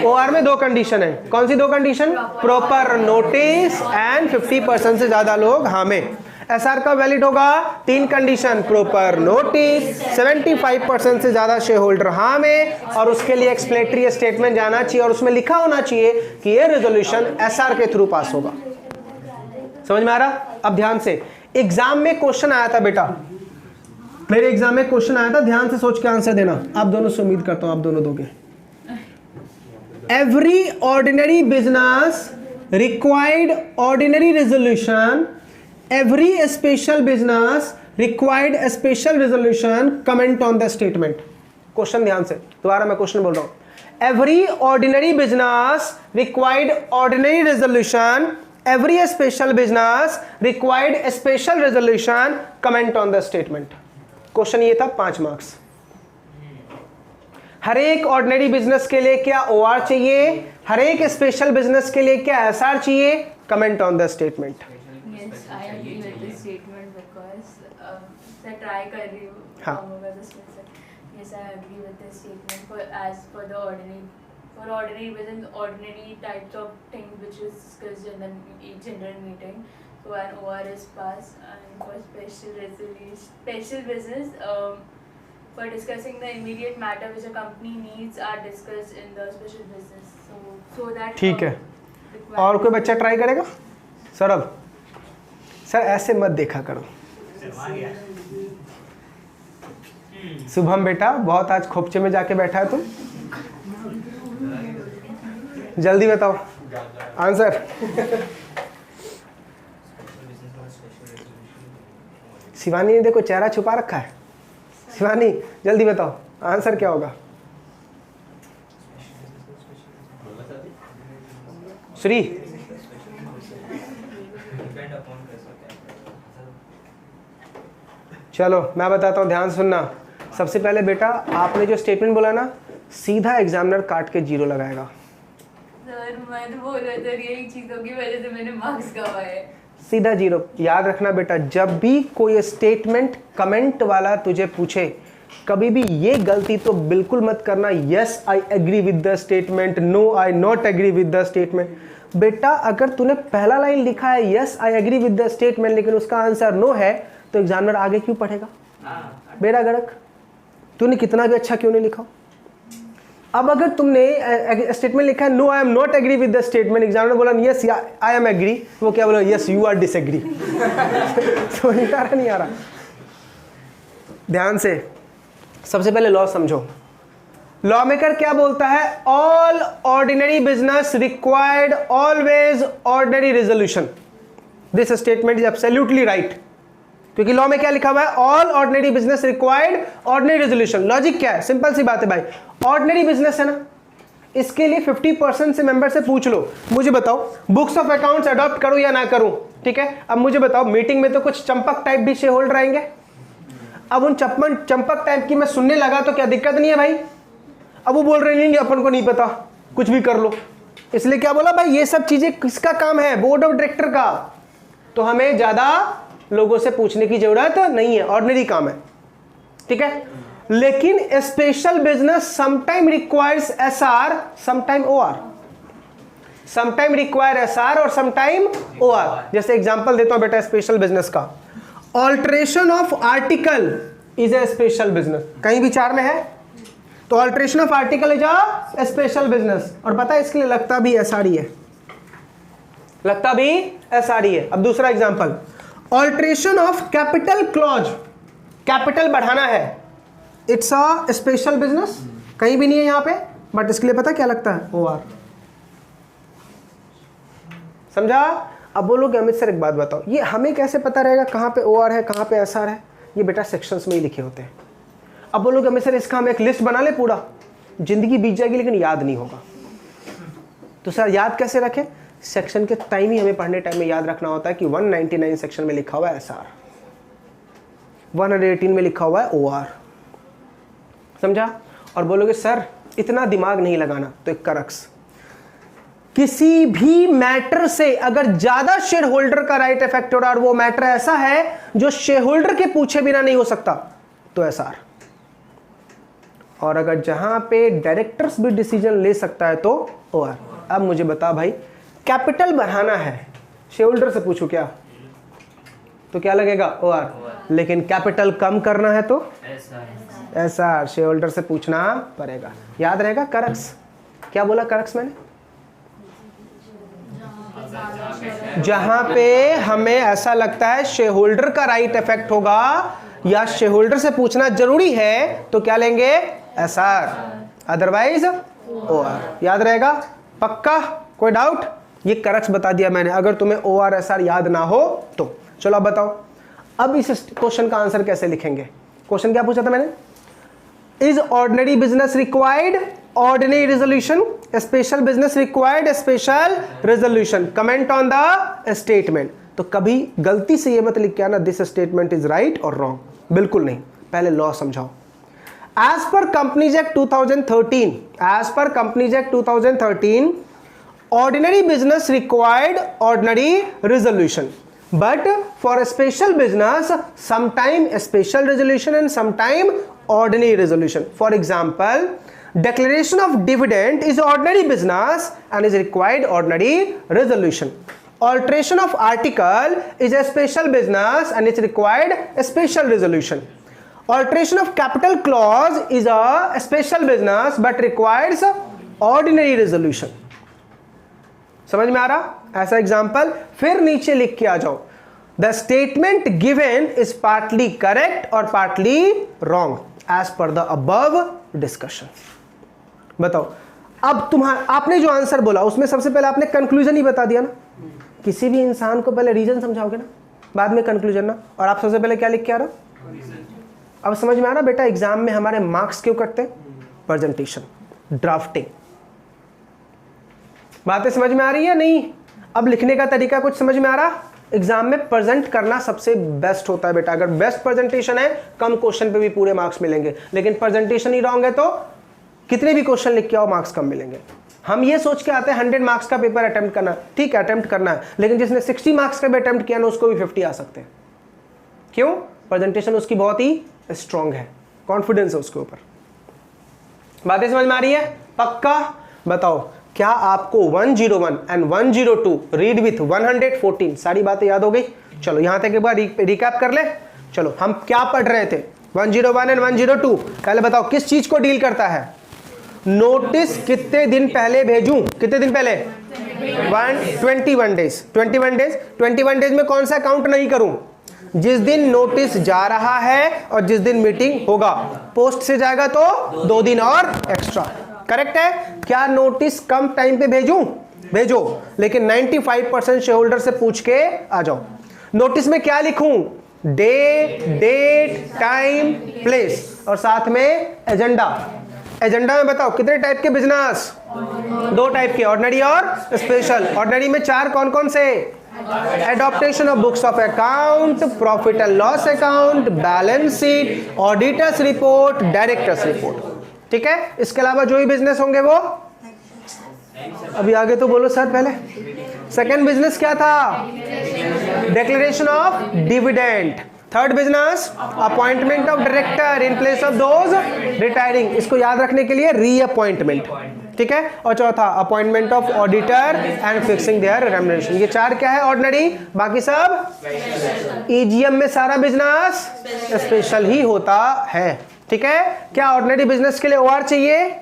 OR में 2 कंडीशन है। कौन सी 2 कंडीशन? प्रॉपर नोटिस एंड 50% से ज्यादा लोग हाँ में। SR कब वैलिड होगा? 3 कंडीशन, प्रॉपर नोटिस, 75% से ज्यादा शेयर होल्डर हाँ में, और उसके लिए एक्सप्लेटरी स्टेटमेंट जाना चाहिए, और उसमें लिखा होना चाहिए कि ये रेजोल्यूशन SR के थ्रू पास होगा। समझ में आ रहा? अब ध्यान से, एग्जाम में क्वेश्चन आया था बेटा, मेरे एग्जाम में क्वेश्चन आया था, ध्यान से सोच के आंसर देना। आप दोनों से उम्मीद करता हूं आप दोनों दोगे। Every ordinary business required ordinary resolution, every special business required special resolution, comment on the statement. Question ध्यान से, दोबारा मैं क्वेश्चन बोल रहा हूं। Every ordinary business required ordinary resolution, every special business required a special resolution, comment on the statement। Question ये था 5 मार्क्स। हर एक ऑर्डिनरी बिजनेस के लिए क्या OR चाहिए, हर एक स्पेशल बिजनेस के लिए क्या SR चाहिए, comment on the statement. Yes, I agree with this statement because मैं try कर रही हूँ। हाँ। Yes, I agree with this statement for as for the ordinary within ordinary types of things which is discussed in the general meeting. So an OR is passed, and for special business, for discussing the immediate matter which a company needs are discussed in the special business. So that ठीक है। और कोई बच्चा ट्राई करेगा? सौरभ सर ऐसे मत देखा करो। शुभम बेटा बहुत आज खोपचे में जाके बैठा है तुम, जल्दी बताओ आंसर। शिवानी ने देखो चेहरा छुपा रखा है। शिवानी जल्दी बताओ आंसर क्या होगा। श्री चलो मैं बताता हूँ, ध्यान सुनना। सबसे पहले बेटा आपने जो स्टेटमेंट बोला ना, सीधा एग्जामिनर काट के 0 लगाएगा। सर मैं तो बोल रहा था यही चीज़ों की वजह से मैंने मार्क्स गवाए। सीधा 0। याद रखना बेटा, जब भी कोई स्टेटमेंट कमेंट वाला तुझे पूछे, कभी भी ये गलती तो बिल्कुल मत करना, yes I agree with the statement, no I not agree with the statement. बेटा अगर तूने पहला लाइन लिखा है yes I agree with the statement, लेकिन उसका आंसर नो है, तो एग्जामिनर आगे क्यों पढ़ेगा? बेरा गड़क, तूने कितना भी अच्छा क्यों नहीं लिखा। अब अगर तुमने स्टेटमेंट लिखा है no I am not agree with the statement, examiner बोला यस आई एम एग्री, वो क्या बोला यस यू आर डिसएग्री। समझ में आ रहा नहीं आ रहा? ध्यान से सबसे पहले लॉ समझो। लॉ मेकर क्या बोलता है? All ordinary business required always ordinary resolution. This statement is absolutely right, क्योंकि लॉ में क्या लिखा हुआ है? All ordinary business required ordinary resolution. Logic क्या है? सिंपल सी बात है भाई, ऑर्डिनरी बिजनेस है ना, इसके लिए 50% से मेंबर से पूछ लो, मुझे बताओ बुक्स ऑफ अकाउंट्स अडॉप्ट करूं या ना करूं। ठीक है, अब मुझे बताओ मीटिंग में तो कुछ चंपक टाइप भी शेयर होल्डर रहेंगे। अब उन चंपक टाइप की मैं सुनने लगा तो क्या दिक्कत नहीं है भाई? अब वो बोल रहे नहीं अपन को नहीं पता, कुछ भी कर लो, इसलिए क्या बोला भाई, ये सब चीजें किसका काम है, बोर्ड ऑफ डायरेक्टर का, तो हमें ज्यादा लोगों से पूछने की जरूरत नहीं है, ऑर्डिनरी काम है, ठीक है। लेकिन special business sometime requires SR, sometime OR, sometime require SR और समटाइम ओआर। जैसे एग्जांपल देता हूं बेटा स्पेशल बिजनेस का, alteration of article is a special business, कहीं विचार में है तो alteration of article is a special business, और पता है इसके लिए लगता भी एसआर ही है, लगता भी एसआर ही है। अब दूसरा example, alteration of capital clause, capital बढ़ाना है, इट्स अ स्पेशल बिजनेस, कहीं भी नहीं है यहां पे, बट इसके लिए पता क्या लगता है, ओआर। समझा? अब बोलोगे अमित सर एक बात बताओ, ये हमें कैसे पता रहेगा कहां पे ओआर है कहां पे एसआर है? ये बेटा सेक्शंस में ही लिखे होते हैं। अब बोलोगे अमित सर इसका हम एक लिस्ट बना ले, पूरा जिंदगी बीत जाएगी लेकिन याद नहीं होगा, तो सर याद कैसे रखें? सेक्शन के टाइम ही हमें पढ़ने टाइम में याद रखना होता है कि 199 सेक्शन में लिखा हुआ है एसआर, 118 में लिखा हुआ है ओआर। समझा? और बोलोगे सर इतना दिमाग नहीं लगाना, तो एक करक्स, किसी भी मैटर से अगर ज्यादा शेयर होल्डर का राइट इफेक्ट हो रहा है और वो मैटर ऐसा है जो शेयर होल्डर के पूछे बिना नहीं हो सकता, तो एसआर। और अगर जहां पे डायरेक्टर्स भी डिसीजन ले सकता है तो ओआर। अब मुझे बता भाई, कैपिटल बढ़ाना है, शेयर होल्डर से पूछू क्या, तो क्या लगेगा, ओआर। लेकिन कैपिटल कम करना है तो एसआर, शेयर होल्डर से पूछना पड़ेगा। याद रहेगा करक्स, क्या बोला करक्स मैंने? जहां पे हमें ऐसा लगता है शेयर होल्डर का राइट इफेक्ट होगा या शेयर होल्डर से पूछना जरूरी है, तो क्या लेंगे, एसआर, अदरवाइज ओआर। याद रहेगा पक्का? कोई डाउट? ये करक्स बता दिया मैंने, अगर तुम्हें ओआर एसआर याद ना हो तो। चलो अब बताओ, अब इस क्वेश्चन का आंसर कैसे लिखेंगे? क्वेश्चन क्या पूछा था मैंने? Is ordinary business required ordinary resolution, special business required special resolution, comment on the statement. तो कभी गलती से ये मत लिख के आना this statement is right or wrong, बिल्कुल नहीं, पहले लॉ समझाओ। As per companies act 2013, as per companies act 2013, ordinary business required ordinary resolution, but for a special business sometime a special resolution and sometime ordinary resolution. For example, declaration of dividend is ordinary business and is required ordinary resolution. Alteration of article is a special business and it's required a special resolution. Alteration of capital clause is a special business but requires ordinary resolution. समझ में आ रहा? ऐसा एग्जाम्पल फिर नीचे लिख के आ जाओ, the statement given is partly correct और partly wrong as per the above discussion. बताओ, अब तुम्हारा आपने जो आंसर बोला उसमें सबसे पहले आपने कंक्लूजन ही बता दिया ना। किसी भी इंसान को पहले रीजन समझाओगे ना, बाद में कंक्लूजन ना, और आप सबसे पहले क्या लिख के आ रहा हो? अब समझ में आ रहा बेटा एग्जाम में हमारे मार्क्स क्यों कटते हैं? प्रेजेंटेशन, ड्राफ्टिंग, बातें समझ में आ रही है नहीं? अब लिखने का तरीका कुछ समझ में आ रहा? एग्जाम में प्रेजेंट करना सबसे बेस्ट होता है बेटा। अगर बेस्ट प्रेजेंटेशन है कम क्वेश्चन पे भी पूरे मार्क्स मिलेंगे, लेकिन प्रेजेंटेशन ही रॉन्ग है तो कितने भी क्वेश्चन लिख के आओ मार्क्स कम मिलेंगे। हम ये सोच के आते हैं 100 मार्क्स का पेपर अटेम्प्ट करना, ठीक है अटेम्प्ट करना है, लेकिन जिसने 60 मार्क्स का भी अटेम्प्ट किया ना उसको भी 50 आ सकते हैं। क्यों? प्रेजेंटेशन उसकी बहुत ही स्ट्रांग है, कॉन्फिडेंस है उसके ऊपर। बातें समझ में आ रही है? पक्का? बताओ, क्या आपको 101 एंड 102 रीड विथ 114 सारी बातें याद हो गई? चलो यहां तक एक बार रिकैप कर ले। चलो हम क्या पढ़ रहे थे? 101 एंड 102 पहले बताओ किस चीज को डील करता है? नोटिस कितने दिन पहले भेजूं? कितने दिन पहले? 21 डेज। 21 डेज में कौन सा काउंट नहीं करूं? जिस दिन नोटिस जा रहा है और जिस दिन मीटिंग होगा। पोस्ट से जाएगा तो 2 दिन और एक्स्ट्रा। करेक्ट है? क्या नोटिस कम टाइम पे भेजूं? भेजो, लेकिन 95% शेयर होल्डर से पूछ के आ जाओ। नोटिस में क्या लिखूं? डे, डेट, टाइम, प्लेस और साथ में एजेंडा। एजेंडा में बताओ कितने टाइप के बिजनेस? 2 टाइप के, ऑर्डिनरी और स्पेशल। ऑर्डिनरी में 4 कौन कौन से? Adaptation of books of account, profit and loss account, balance sheet, auditors report, directors report. ठीक है? इसके अलावा जो भी बिजनेस होंगे वो अभी आगे तो बोलो सर पहले। सेकंड बिजनेस क्या था? Declaration of dividend. Third business appointment of director in place of those retiring, इसको याद रखने के लिए रीअपॉइंटमेंट, ठीक है। और चौथा appointment of auditor and fixing their remuneration. ये चार क्या है? ऑर्डिनरी, बाकी सब ईजीएम में सारा बिजनेस स्पेशल ही होता है, ठीक है। क्या ऑर्डिनरी बिजनेस के लिए ओआर चाहिए?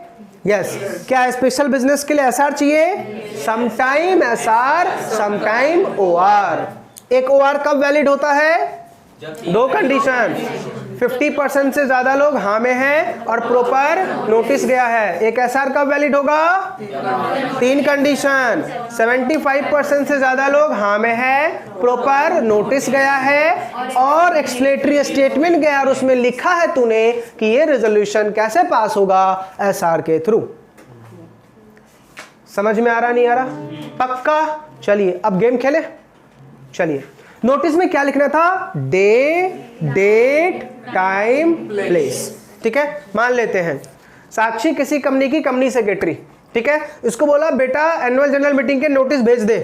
यस। क्या स्पेशल बिजनेस के लिए एसआर चाहिए? Sometime SR sometime OR. एक ओआर कब वैलिड होता है? दो कंडीशन, 50% से ज्यादा लोग हाँ में हैं और प्रॉपर नोटिस गया है। एक एसआर कब वैलिड होगा? तीन कंडीशन, 75% से ज्यादा लोग हाँ में है, प्रॉपर नोटिस गया है और एक्सप्लेनेटरी स्टेटमेंट गया और उसमें लिखा है तूने कि ये रेजोल्यूशन कैसे पास होगा? एसआर के थ्रू। समझ में आ रहा नहीं आ रहा? पक्का? चलिए अब गेम खेले। चलिए, नोटिस में क्या लिखना था? डे, डेट, टाइम, प्लेस, ठीक है। मान लेते हैं साक्षी किसी कंपनी की कंपनी सेक्रेटरी, ठीक है। इसको बोला बेटा एनुअल जनरल मीटिंग के नोटिस भेज दे।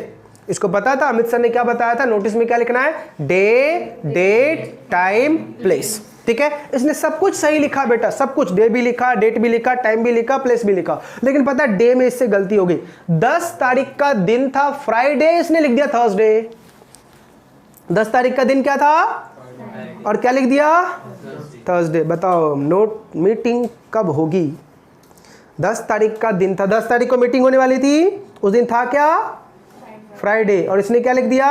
इसको पता था, अमित सर ने क्या बताया था? नोटिस में क्या लिखना है? डे, डेट, टाइम, प्लेस, ठीक है। इसने सब कुछ सही लिखा बेटा, सब कुछ, डे भी लिखा, डेट भी लिखा, टाइम भी लिखा, प्लेस भी लिखा। लेकिन पता है डे में इससे गलती हो गई। 10 तारीख का दिन था फ्राइडे, इसने लिख दिया थर्सडे। 10 तारीख का दिन क्या था और क्या लिख दिया? थर्सडे। बताओ नोट मीटिंग कब होगी? 10 तारीख का दिन था, 10 तारीख को मीटिंग होने वाली थी, उस दिन था क्या? फ्राइडे, और इसने क्या लिख दिया?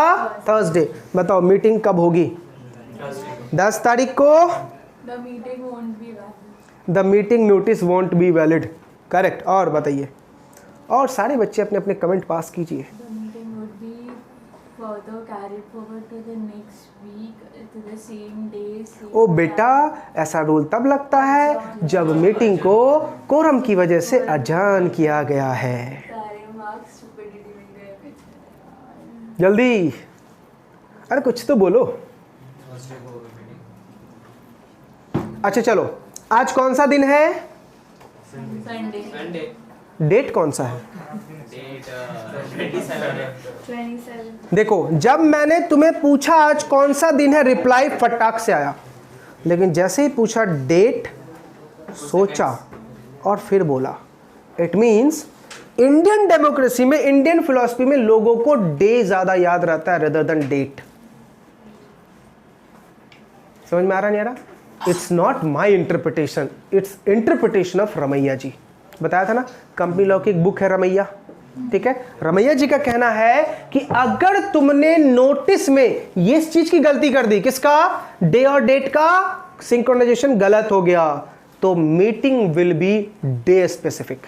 थर्सडे। बताओ मीटिंग कब होगी? 10 तारीख को। The meeting won't be valid. The meeting notice want be valid. Correct. और बताइए, और सारे बच्चे अपने अपने कमेंट पास कीजिए। The meeting would be further carried forward to the next week to the same day. ओ बेटा, ऐसा रूल तब लगता है जब मीटिंग को कोरम की वजह से अजान किया गया है। सारे मार्क्स stupidity में गए बेचारे। जल्दी, अरे कुछ तो बोलो। अच्छा चलो, आज कौन सा दिन है? संडे। डेट कौन सा है? 27। देखो, जब मैंने तुम्हें पूछा आज कौन सा दिन है, रिप्लाई फटाक से आया। लेकिन जैसे ही पूछा डेट, सोचा और फिर बोला। इट मीन्स इंडियन डेमोक्रेसी में, इंडियन फिलॉसफी में लोगों को डे ज्यादा याद रहता है रेदर देन डेट। समझ में आ रहा नहीं आ रहा? It's not my interpretation, it's interpretation of Ramaiah ji. बताया था ना, कंपनी लॉ की एक बुक है रमैया, ठीक है। रमैया जी का कहना है कि अगर तुमने नोटिस में ये चीज की गलती कर दी, किसका? डे और डेट का सिंक्रोनाइजेशन गलत हो गया, तो meeting will be day specific.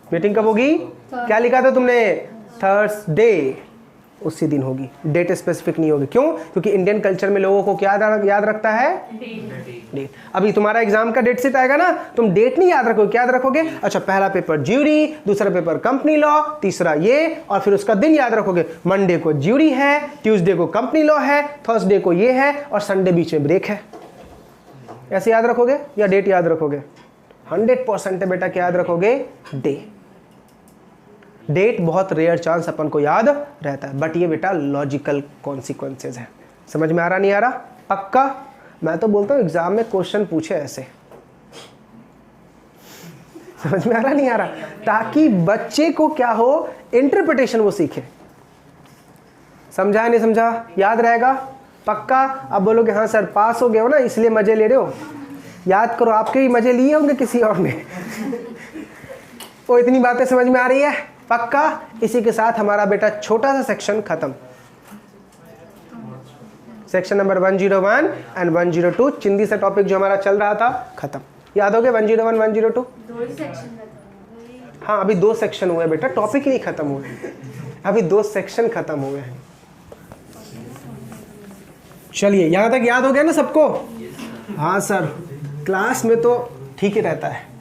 Meeting कब होगी? क्या लिखा था तुमने? थर्सडे, उसी दिन होगी, डेट स्पेसिफिक नहीं होगी। क्यों? क्योंकि इंडियन कल्चर में लोगों को क्या याद रखता है? डेट। अभी तुम्हारा एग्जाम का डेट शीट आएगा ना, तुम डेट नहीं याद रखोगे, क्या याद रखोगे? अच्छा, पहला पेपर ज्यूरी, दूसरा पेपर कंपनी लॉ, तीसरा ये, और फिर उसका दिन याद रखोगे। मंडे को ज्यूरी है, ट्यूसडे को कंपनी लॉ है, थर्सडे को ये है, और संडे बीच में ब्रेक है। ऐसे याद रखोगे या डेट याद रखोगे? 100% है बेटा, क्या याद रखोगे? डे। डेट बहुत रेयर चांस अपन को याद रहता है, बट ये बेटा लॉजिकल कॉन्सिक्वेंसेज है। समझ में आ रहा नहीं आ रहा? पक्का? मैं तो बोलता हूँ एग्जाम में क्वेश्चन पूछे ऐसे। समझ में आ रहा नहीं आ रहा? ताकि बच्चे को क्या हो, इंटरप्रिटेशन वो सीखे। समझा नहीं समझा? याद रहेगा? पक्का? अब बोलोगे हाँ सर पास हो गए हो ना इसलिए मजे ले रहे हो। याद करो, आपके भी मजे लिए होंगे किसी और ने। वो इतनी बातें समझ में आ रही है? पक्का? इसी के साथ हमारा बेटा छोटा सा सेक्शन खत्म। सेक्शन नंबर 101 एंड 102 चिंदी से टॉपिक जो हमारा चल रहा था खत्म। याद हो गया 101 102? दो ही सेक्शन खत्म। हाँ, अभी 2 सेक्शन हुए बेटा, टॉपिक ही नहीं खत्म हुए, अभी 2 सेक्शन खत्म हुए हैं। चलिए, यहां तक याद हो गया ना सबको? हाँ सर, क्लास में तो ठीक ही रहता है।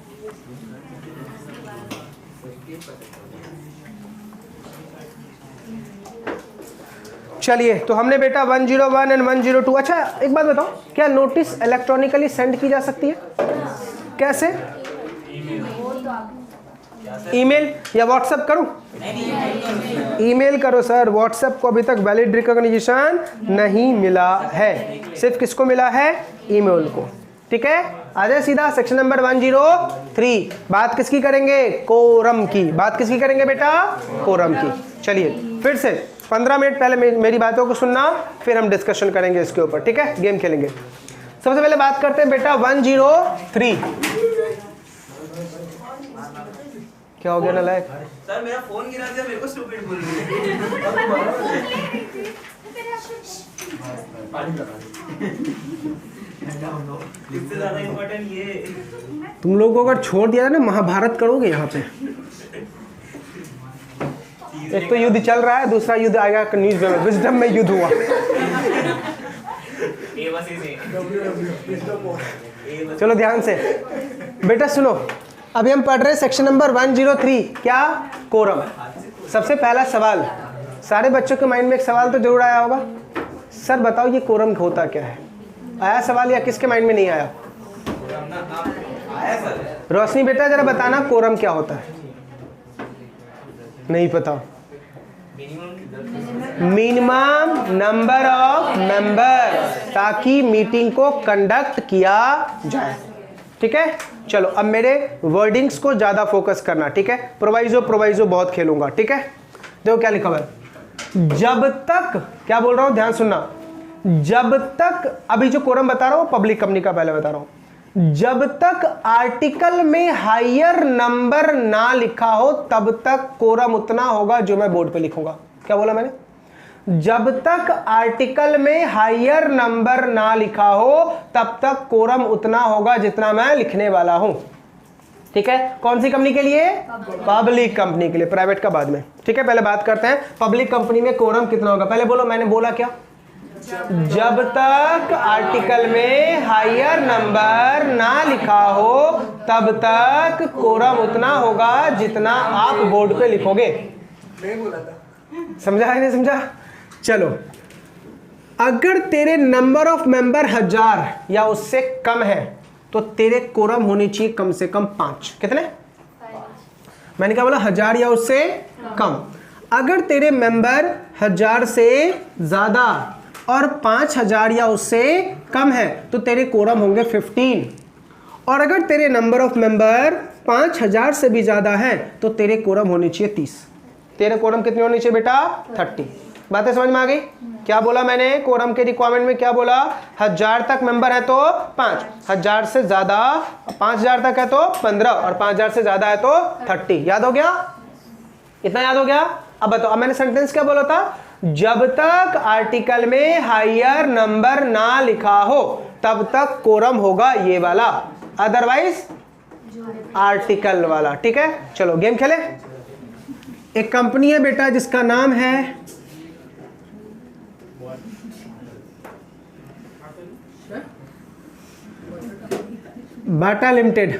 चलिए, तो हमने बेटा 101 एंड 102। अच्छा एक बात बताओ, क्या नोटिस इलेक्ट्रॉनिकली सेंड की जा सकती है? कैसे? ईमेल या व्हाट्सएप करूं? ईमेल करो सर, व्हाट्सएप को अभी तक वैलिड रिकॉग्निशन नहीं मिला है, सिर्फ किसको मिला है? ईमेल को। ठीक है, आ जाए सीधा सेक्शन नंबर 103। बात किसकी करेंगे? कोरम की। बात किसकी करेंगे बेटा? कोरम की। चलिए फिर से 15 मिनट पहले मेरी बातों को सुनना, फिर हम डिस्कशन करेंगे इसके ऊपर। ठीक है, गेम खेलेंगे। सबसे पहले बात करते हैं बेटा 103। क्या हो गया नालायक? सर मेरा फोन गिरा दिया, मेरे को स्टूपिड बोल रही इससे ज्यादा इम्पोर्टेंट ये। तुम लोगों को अगर छोड़ दिया था ना, महाभारत करोगे यहाँ पे। एक तो युद्ध चल रहा है, दूसरा युद्ध आएगा न्यूज में, विजडम में युद्ध हुआ। चलो ध्यान से बेटा सुनो, अभी हम पढ़ रहे हैं सेक्शन नंबर 103। क्या? कोरम। सबसे पहला सवाल, सारे बच्चों के माइंड में एक सवाल तो जरूर आया होगा, सर बताओ ये कोरम होता क्या है? आया सवाल या किसके माइंड में नहीं आया? आया सर। रोशनी बेटा जरा बताना कोरम क्या होता है? नहीं पता। मिनिमम नंबर ऑफ मेंबर, ताकि मीटिंग को कंडक्ट किया जाए। ठीक है, चलो अब मेरे वर्डिंग्स को ज्यादा फोकस करना। ठीक है, प्रोवाइजो प्रोवाइजो बहुत खेलूंगा। ठीक है, देखो क्या लिखा हुआ है। जब तक, क्या बोल रहा हूं ध्यान सुनना, जब तक, अभी जो कोरम बता रहा हूं पब्लिक कंपनी का पहले बता रहा हूं, जब तक आर्टिकल में हायर नंबर ना लिखा हो तब तक कोरम उतना होगा जो मैं बोर्ड पे लिखूंगा। क्या बोला मैंने? जब तक आर्टिकल में हायर नंबर ना लिखा हो तब तक कोरम उतना होगा जितना मैं लिखने वाला हूं। ठीक है, कौन सी कंपनी के लिए? पब्लिक कंपनी के लिए, प्राइवेट का बाद में। ठीक है, पहले बात करते हैं पब्लिक कंपनी में कोरम कितना होगा। पहले बोलो, मैंने बोला क्या? जब तक आर्टिकल में हायर नंबर ना लिखा हो तब तक कोरम उतना होगा जितना आप बोर्ड पे लिखोगे। समझा है नहीं समझा? चलो, अगर तेरे नंबर ऑफ मेंबर 1000 या उससे कम है तो तेरे कोरम होनी चाहिए कम से कम 5। कितने? मैंने क्या बोला? 1000 या उससे कम। अगर तेरे मेंबर 1000 से ज्यादा और 5000 या उससे कम है तो तेरे कोरम होंगे 15। और अगर तेरे नंबर ऑफ मेंबर 5000 से भी ज्यादा है तो तेरे कोरम होनी चाहिए 30। तेरे कोरम कितने होने चाहिए बेटा? 30। बातें समझ में आ गई? क्या बोला मैंने? कोरम के रिक्वायरमेंट में क्या बोला? 1000 तक मेंबर है तो 5, 1000 से ज्यादा, 5000 तक है तो 15 और 5000 से ज्यादा है तो 30। याद हो गया? इतना याद हो गया? अब बताओ, अब मैंने सेंटेंस क्या बोला था? जब तक आर्टिकल में हायर नंबर ना लिखा हो तब तक कोरम होगा ये वाला, अदरवाइज आर्टिकल वाला। ठीक है, चलो गेम खेले। एक कंपनी है बेटा जिसका नाम है बाटा लिमिटेड।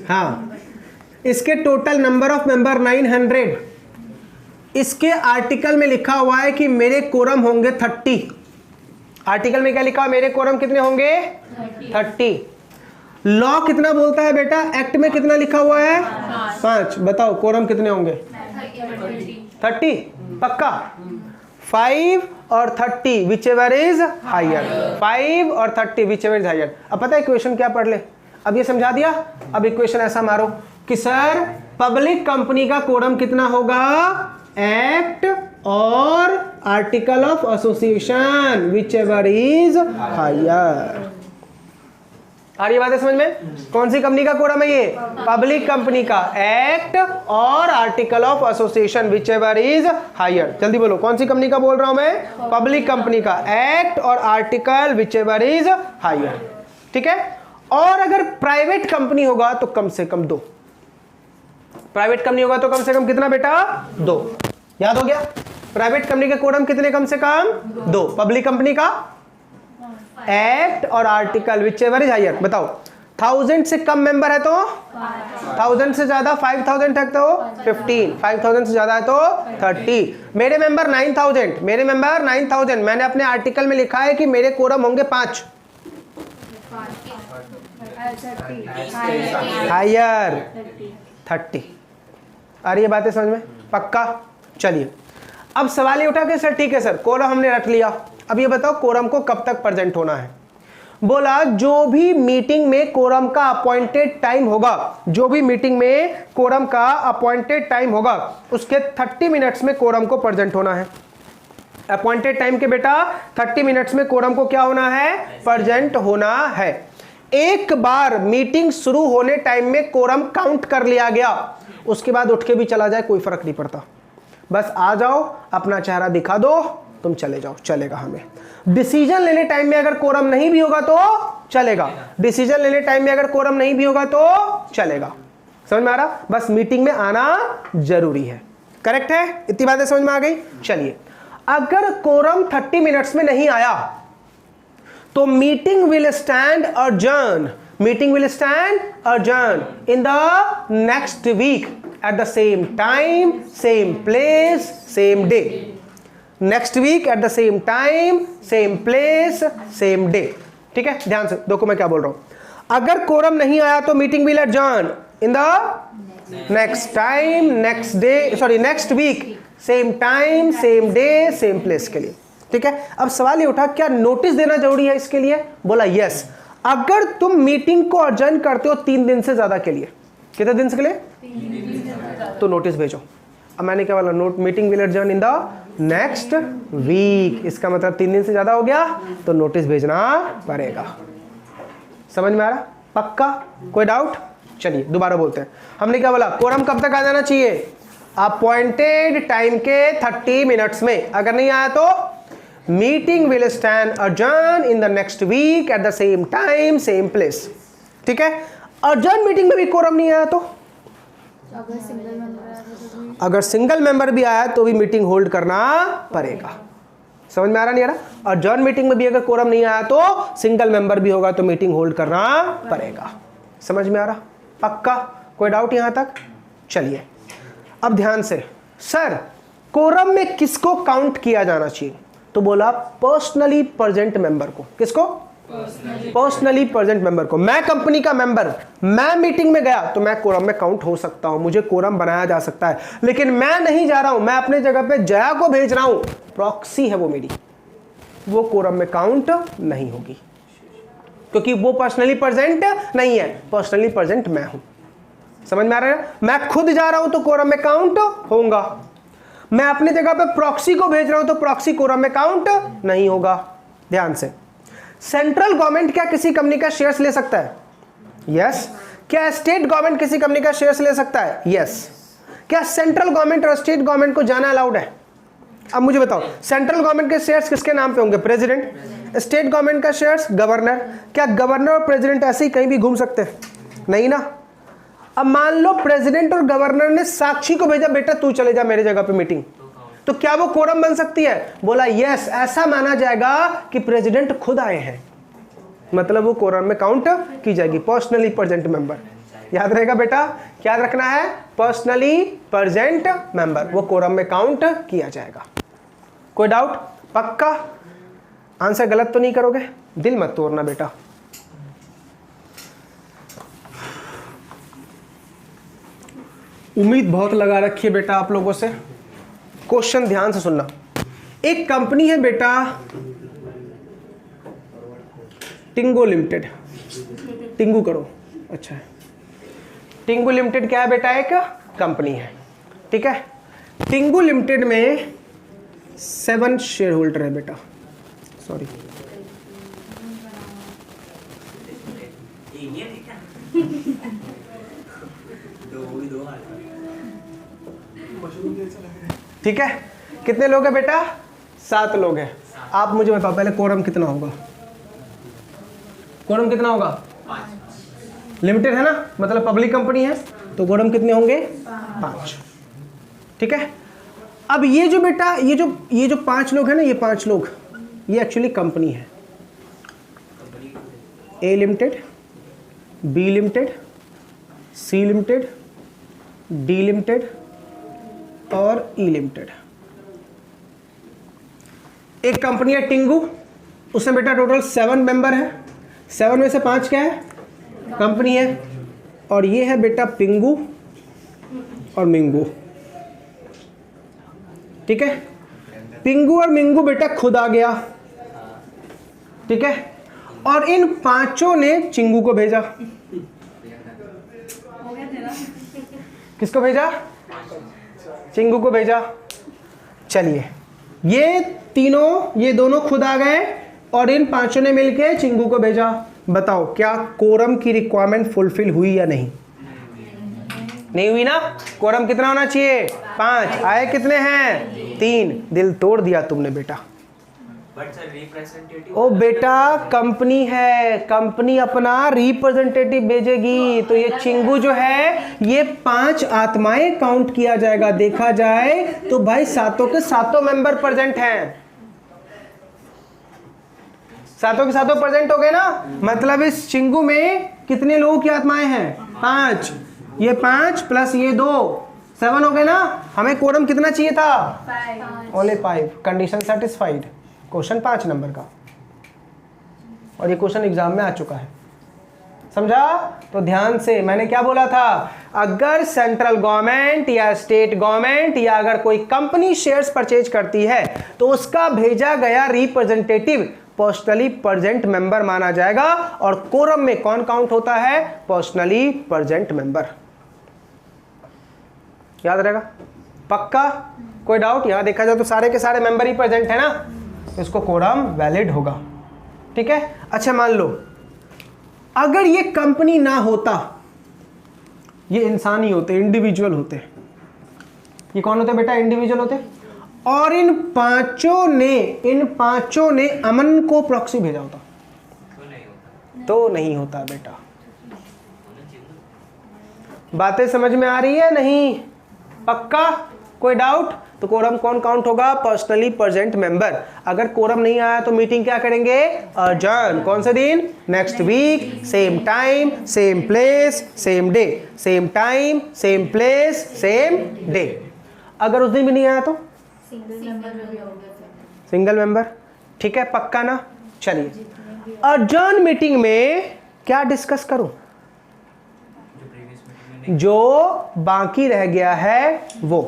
हाँ, इसके टोटल नंबर ऑफ मेंबर 900। इसके आर्टिकल में लिखा हुआ है कि मेरे कोरम होंगे 30। आर्टिकल में क्या लिखा? मेरे कोरम कितने होंगे? 30। लॉ कितना बोलता है बेटा? एक्ट में कितना लिखा हुआ है? 5। बताओ कोरम कितने होंगे? 30 पक्का? 5 और 30 विच एवर इज हायर। 5 और 30 विच एवर इज हायर। अब पता है इक्वेशन क्या पढ़ ले? अब ये समझा दिया। अब इक्वेशन ऐसा मारो कि सर पब्लिक कंपनी का कोरम कितना होगा? एक्ट और article of association whichever is higher. आ रही बात है समझ में? कौन सी कंपनी का कोरम है ये? पब्लिक कंपनी का एक्ट और article of association whichever is higher. जल्दी बोलो, कौन सी कंपनी का बोल रहा हूं मैं? पब्लिक कंपनी का एक्ट और article whichever is higher. ठीक है, और अगर प्राइवेट कंपनी होगा तो कम से कम 2। प्राइवेट कंपनी होगा तो कम से कम कितना बेटा? 2। याद हो गया? प्राइवेट कंपनी के कोरम कितने कम से कम? 2। पब्लिक कंपनी का एक्ट और article whichever is higher. बताओ, 1000 से कम मेंबर है तो 1000 से ज्यादा, 5000 तक तो 15, 5000 से ज्यादा है तो 30। मेरे मेंबर 9000, मेरे मेंबर 9000। मैंने अपने आर्टिकल में लिखा है कि मेरे कोरम होंगे 5 हायर। 30। आ रही है बातें समझ में? पक्का? चलिए अब सवाल ये उठा कि सर ठीक है सर, कोरम हमने रख लिया, अब ये बताओ कोरम को कब तक प्रेजेंट होना है। बोला जो भी मीटिंग में कोरम का अपॉइंटेड टाइम होगा, जो भी मीटिंग में कोरम का अपॉइंटेड टाइम होगा उसके 30 मिनट्स में कोरम को प्रेजेंट होना है। अपॉइंटेड टाइम के बेटा 30 मिनट्स में कोरम को क्या होना है? प्रेजेंट होना है। एक बार मीटिंग शुरू होने टाइम में कोरम काउंट कर लिया गया, उसके बाद उठ के भी चला जाए कोई फर्क नहीं पड़ता, बस आ जाओ अपना चेहरा दिखा दो तुम चले जाओ, चलेगा हमें। डिसीजन लेने टाइम में अगर कोरम नहीं भी होगा तो चलेगा, डिसीजन लेने टाइम में अगर कोरम नहीं भी होगा तो चलेगा। समझ में आ रहा? बस मीटिंग में आना जरूरी है। करेक्ट है? इतनी बातें समझ में आ गई? चलिए अगर कोरम 30 मिनट्स में नहीं आया तो meeting will stand adjourn, meeting will stand adjourn in the next week at the same time, same place, same day. Next week at the same time, same place, same day. ठीक है, ध्यान से देखो मैं क्या बोल रहा हूं। अगर कोरम नहीं आया तो meeting will adjourn in the next time, next day, sorry next week, same time, same day, same place के लिए। ठीक है, अब सवाल ये उठा क्या नोटिस देना जरूरी है इसके लिए? बोला यस। अगर तुम मीटिंग को adjourn करते हो 3 दिन से ज्यादा के लिए, कितने दिन के लिए? 3 दिन से ज़्यादा। तो नोटिस भेजो। अब मैंने क्या बोला? Note meeting will adjourn in the next week, इसका मतलब 3 दिन से ज्यादा हो गया तो नोटिस भेजना पड़ेगा। समझ में आ रहा? पक्का? कोई डाउट? चलिए दोबारा बोलते हैं। हमने क्या बोला? कोरम कब तक आ जाना चाहिए? अपॉइंटेड टाइम के 30 मिनट्स में। अगर नहीं आया तो meeting will stand adjourn in the next week at the same time, same place. ठीक है, adjourn मीटिंग में भी कोरम नहीं आया तो, अगर सिंगल मेंबर आया तो अगर सिंगल मेंबर भी आया तो भी मीटिंग होल्ड करना पड़ेगा। समझ में आ रहा नहीं आ रहा? adjourn मीटिंग में भी अगर कोरम नहीं आया तो सिंगल मेंबर भी होगा तो मीटिंग होल्ड करना पड़ेगा। समझ में आ रहा? पक्का? कोई डाउट यहां तक? चलिए अब ध्यान से, सर कोरम में किसको काउंट किया जाना चाहिए? तो बोला पर्सनली प्रेजेंट मेंबर को। किसको? पर्सनली प्रेजेंट मेंबर को। मैं कंपनी का मेंबर, मैं मीटिंग में गया तो मैं कोरम में काउंट हो सकता हूं, मुझे कोरम बनाया जा सकता है, लेकिन मैं नहीं जा रहा हूं, मैं अपने जगह पे जया को भेज रहा हूं, प्रॉक्सी है वो मेरी, वो कोरम में काउंट नहीं होगी क्योंकि वो पर्सनली प्रेजेंट नहीं है, पर्सनली प्रेजेंट मैं हूं। समझ में आ रहा है? मैं खुद जा रहा हूं तो कोरम में काउंट होगा, मैं अपनी जगह पे प्रॉक्सी को भेज रहा हूं तो प्रॉक्सी कोरम में काउंट नहीं होगा। ध्यान से, सेंट्रल गवर्नमेंट क्या किसी कंपनी का शेयर्स ले सकता है? यस। क्या स्टेट गवर्नमेंट किसी कंपनी का शेयर्स ले सकता है? यस। क्या सेंट्रल गवर्नमेंट और स्टेट गवर्नमेंट को जाना अलाउड है? अब मुझे बताओ, सेंट्रल गवर्नमेंट के शेयर्स किसके नाम पे होंगे? प्रेसिडेंट। स्टेट गवर्नमेंट का शेयर्स गवर्नर। क्या गवर्नर और प्रेसिडेंट ऐसे ही कहीं भी घूम सकते हैं? नहीं ना। अब मान लो प्रेसिडेंट और गवर्नर ने साक्षी को भेजा, बेटा तू चले जा मेरे जगह पे मीटिंग, तो क्या वो कोरम बन सकती है? बोला यस। ऐसा माना जाएगा कि प्रेसिडेंट खुद आए हैं, मतलब वो कोरम में काउंट की जाएगी। पर्सनली प्रेजेंट मेंबर, याद रहेगा बेटा, क्या याद रखना है? पर्सनली प्रेजेंट मेंबर, वो कोरम में काउंट किया जाएगा। कोई डाउट? पक्का? आंसर गलत तो नहीं करोगे? दिल मत तोड़ना बेटा। उम्मीद बहुत लगा रखी है बेटा आप लोगों से। क्वेश्चन ध्यान से सुनना। एक कंपनी है बेटा टिंगो लिमिटेड, टिंगू करो, अच्छा है। टिंगू लिमिटेड क्या है बेटा? एक कंपनी है, ठीक है। टिंगू लिमिटेड में 7 शेयर होल्डर है बेटा, सॉरी ठीक है। कितने लोग हैं बेटा? 7 लोग हैं। आप मुझे बताओ पहले कोरम कितना होगा? कोरम कितना होगा? 5। लिमिटेड है ना, मतलब पब्लिक कंपनी है, तो कोरम कितने होंगे? 5। ठीक है। अब ये जो बेटा ये जो 5 लोग हैं ना, ये 5 लोग ये एक्चुअली कंपनी है। A limited, B limited, C limited, D limited और ई लिमिटेड। एक कंपनी है टिंगू, उसमें बेटा टोटल 7 मेंबर है। 7 में से 5 क्या है? कंपनी है। और ये है बेटा पिंगू, और मिंगू। ठीक है, पिंगू और मिंगू बेटा खुद आ गया, ठीक है, और इन पांचों ने चिंगू को भेजा। किसको भेजा? चिंगू को भेजा। चलिए, ये दोनों खुद आ गए और इन पांचों ने मिलके चिंगू को भेजा। बताओ क्या कोरम की रिक्वायरमेंट फुलफिल हुई या नहीं? नहीं हुई ना। कोरम कितना होना चाहिए? 5। आए कितने हैं? 3। दिल तोड़ दिया तुमने बेटा। बट सर रिप्रेजेंटेटिव ओ बेटा, कंपनी है, कंपनी अपना रिप्रेजेंटेटिव भेजेगी, तो ये चिंगू जो है ये 5 आत्माएं काउंट किया जाएगा। देखा जाए तो भाई सातों के सातों मेंबर प्रेजेंट हैं, सातों के सातों प्रेजेंट हो गए ना। मतलब इस चिंगू में कितने लोगों की आत्माएं हैं? 5। ये 5 प्लस ये 2, 7 हो गए ना। हमें कोरम कितना चाहिए था? 5। Only 5। Condition satisfied. Question 5 number का, और ये क्वेश्चन एग्जाम में आ चुका है, समझा? तो ध्यान से, मैंने क्या बोला था, अगर सेंट्रल गवर्नमेंट या स्टेट गवर्नमेंट या अगर कोई कंपनी शेयर्स परचेज करती है तो उसका भेजा गया रिप्रेजेंटेटिव पर्सनली प्रेजेंट मेंबर माना जाएगा। और कोरम में कौन काउंट होता है? Personally present member. याद रहेगा? पक्का? कोई डाउट? यहां देखा जाए तो सारे के सारे मेंबर ही प्रेजेंट है ना, इसको कोरम वैलिड होगा। ठीक है, अच्छा मान लो अगर ये कंपनी ना होता, ये इंसान ही होते, इंडिविजुअल होते। ये कौन होते बेटा? इंडिविजुअल होते। और इन पांचों ने अमन को प्रॉक्सी भेजा होता तो नहीं होता बेटा। बातें समझ में आ रही है नहीं? पक्का? कोई डाउट? तो कोरम कौन काउंट होगा? Personally present member. अगर कोरम नहीं आया तो मीटिंग क्या करेंगे? अर्जन। कौन से दिन? Next week, same time same place same day. Same time same place same day. अगर उस दिन भी नहीं आया तो सिंगल मेंबर। ठीक है, पक्का ना? चलिए, अर्जन मीटिंग में क्या डिस्कस करूं? जो बाकी रह गया है वो।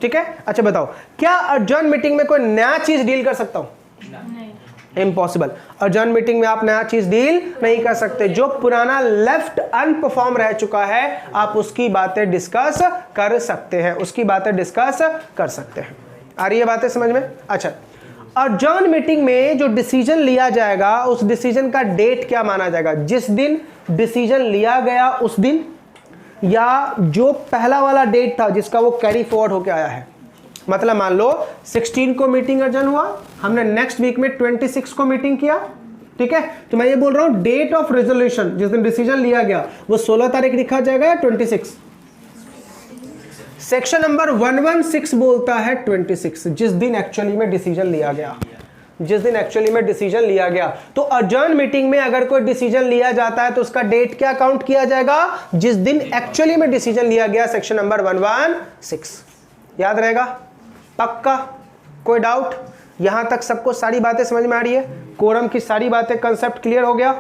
ठीक है, अच्छा बताओ, क्या अर्जन मीटिंग में कोई नया चीज डील कर सकता हूं? इम्पॉसिबल। अर्जन मीटिंग में आप नया चीज डील नहीं कर सकते। जो पुराना लेफ्ट अनपरफॉर्म रह चुका है आप उसकी बातें डिस्कस कर सकते हैं, उसकी बातें डिस्कस कर सकते हैं। आ रही है बातें समझ में? अच्छा, अर्जन मीटिंग में जो डिसीजन लिया जाएगा उस डिसीजन का डेट क्या माना जाएगा? जिस दिन डिसीजन लिया गया उस दिन, या जो पहला वाला डेट था जिसका वो कैरी फॉरवर्ड होके आया है। मतलब मान लो 16 को मीटिंग अर्जन हुआ, हमने नेक्स्ट वीक में 26 को मीटिंग किया। ठीक है, तो मैं ये बोल रहा हूं डेट ऑफ रेजोल्यूशन जिस दिन डिसीजन लिया गया वो 16 तारीख लिखा जाएगा या 26? सेक्शन नंबर 116 बोलता है 26, जिस दिन एक्चुअली में डिसीजन लिया गया, जिस दिन एक्चुअली में डिसीजन लिया गया। तो अर्जन मीटिंग में अगर कोई डिसीजन लिया जाता है तो उसका डेट क्या काउंट किया जाएगा? जिस दिन एक्चुअली में डिसीजन लिया गया, सेक्शन नंबर 116। याद रहेगा? पक्का? कोई डाउट? यहां तक सबको सारी बातें समझ में आ रही है? कोरम की सारी बातें, कंसेप्ट क्लियर हो गया?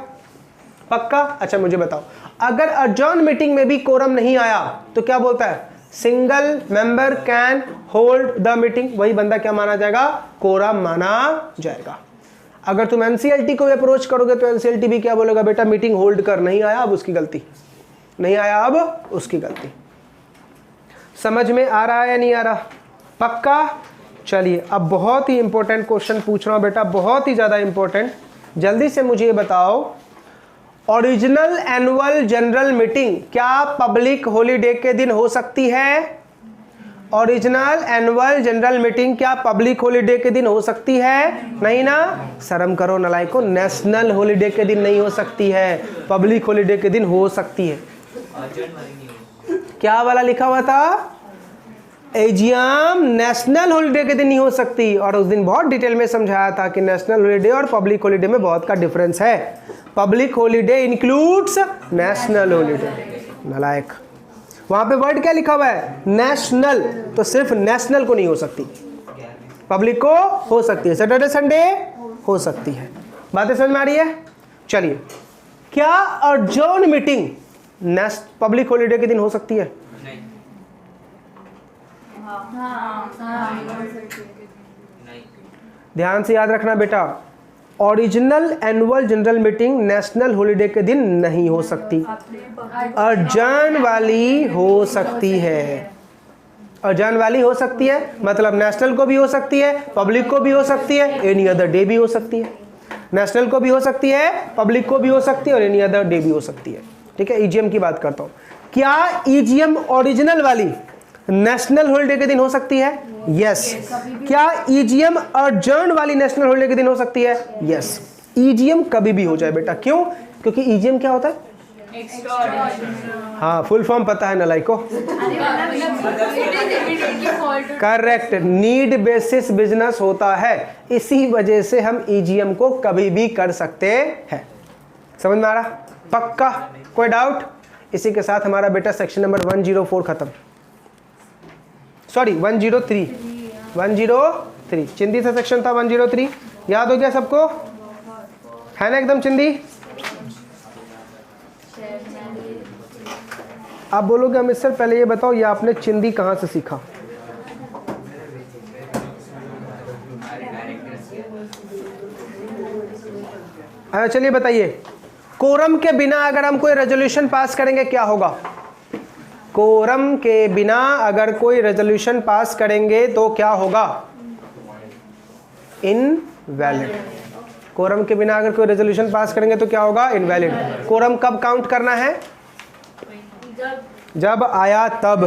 पक्का? अच्छा मुझे बताओ, अगर अर्जन मीटिंग में भी कोरम नहीं आया तो क्या बोलता है? Single member can hold the meeting. वही बंदा क्या माना जाएगा? कोरम माना जाएगा। अगर तुम एनसीएलटी को अप्रोच करोगे तो एनसीएलटी भी क्या बोलेगा? बेटा मीटिंग होल्ड कर, नहीं आया अब उसकी गलती, नहीं आया अब उसकी गलती। समझ में आ रहा है या नहीं आ रहा? पक्का? चलिए, अब बहुत ही इंपॉर्टेंट क्वेश्चन पूछ रहा हूं बेटा, बहुत ही ज्यादा इंपॉर्टेंट। जल्दी से मुझे ये बताओ, ओरिजिनल एनुअल जनरल मीटिंग क्या पब्लिक हॉलीडे के दिन हो सकती है? ओरिजिनल एनुअल जनरल मीटिंग क्या पब्लिक हॉलीडे के दिन हो सकती है? नहीं ना? शर्म करो नलायको, नेशनल हॉलीडे के दिन नहीं हो सकती है, पब्लिक हॉलीडे के दिन हो सकती है। क्या वाला लिखा हुआ था? एजीएम नेशनल हॉलीडे के दिन नहीं हो सकती, और उस दिन बहुत डिटेल में समझाया था कि नेशनल हॉलीडे और पब्लिक हॉलीडे में बहुत का डिफरेंस है। Public holiday includes national holiday. नालायक, वहां पे वर्ड क्या लिखा हुआ है? नेशनल। तो सिर्फ नेशनल को नहीं हो सकती, पब्लिक को हो सकती है, सैटरडे संडे हो सकती है। बातें समझ में आ रही है? चलिए, क्या अर्जन मीटिंग पब्लिक हॉलीडे के दिन हो सकती है? नहीं. ध्यान से याद रखना बेटा, original annual general meeting national holiday के दिन नहीं हो सकती, अर्जन वाली हो सकती है। अर्जन वाली हो सकती है मतलब नेशनल को भी हो सकती है, पब्लिक को भी हो सकती है, एनी अदर डे भी हो सकती है। नेशनल को भी हो सकती है, पब्लिक को भी हो सकती है और एनी अदर डे भी हो सकती है। ठीक है, ईजीएम की बात करता हूँ। क्या ईजीएम ओरिजिनल वाली नेशनल हॉलिडे के दिन हो सकती है? यस। क्या ईजीएम अर्जन वाली नेशनल हॉलिडे के दिन हो सकती है? यस। ईजीएम कभी भी हो जाए बेटा, क्यों? क्योंकि ईजीएम क्या होता है? हाँ, फुल फॉर्म पता है नलाई को? करेक्ट, नीड बेसिस बिजनेस होता है, इसी वजह से हम ईजीएम को कभी भी कर सकते हैं। समझ में आ रहा? पक्का? कोई डाउट? इसी के साथ हमारा बेटा सेक्शन नंबर 104 खत्म। सॉरी 103 चिंदी सा सेक्शन था 103। याद हो गया सबको? है ना एकदम चिंदी? आप बोलोगे अमित सर पहले ये बताओ, ये आपने चिंदी कहाँ से सीखा? अच्छा चलिए बताइए, कोरम के बिना अगर हम कोई रेजोल्यूशन पास करेंगे क्या होगा? कोरम के बिना अगर कोई रेजोल्यूशन पास करेंगे तो क्या होगा? इनवैलिड। कोरम के बिना अगर कोई रेजोल्यूशन पास करेंगे तो क्या होगा? इनवैलिड। कोरम कब काउंट करना है? जब आया तब।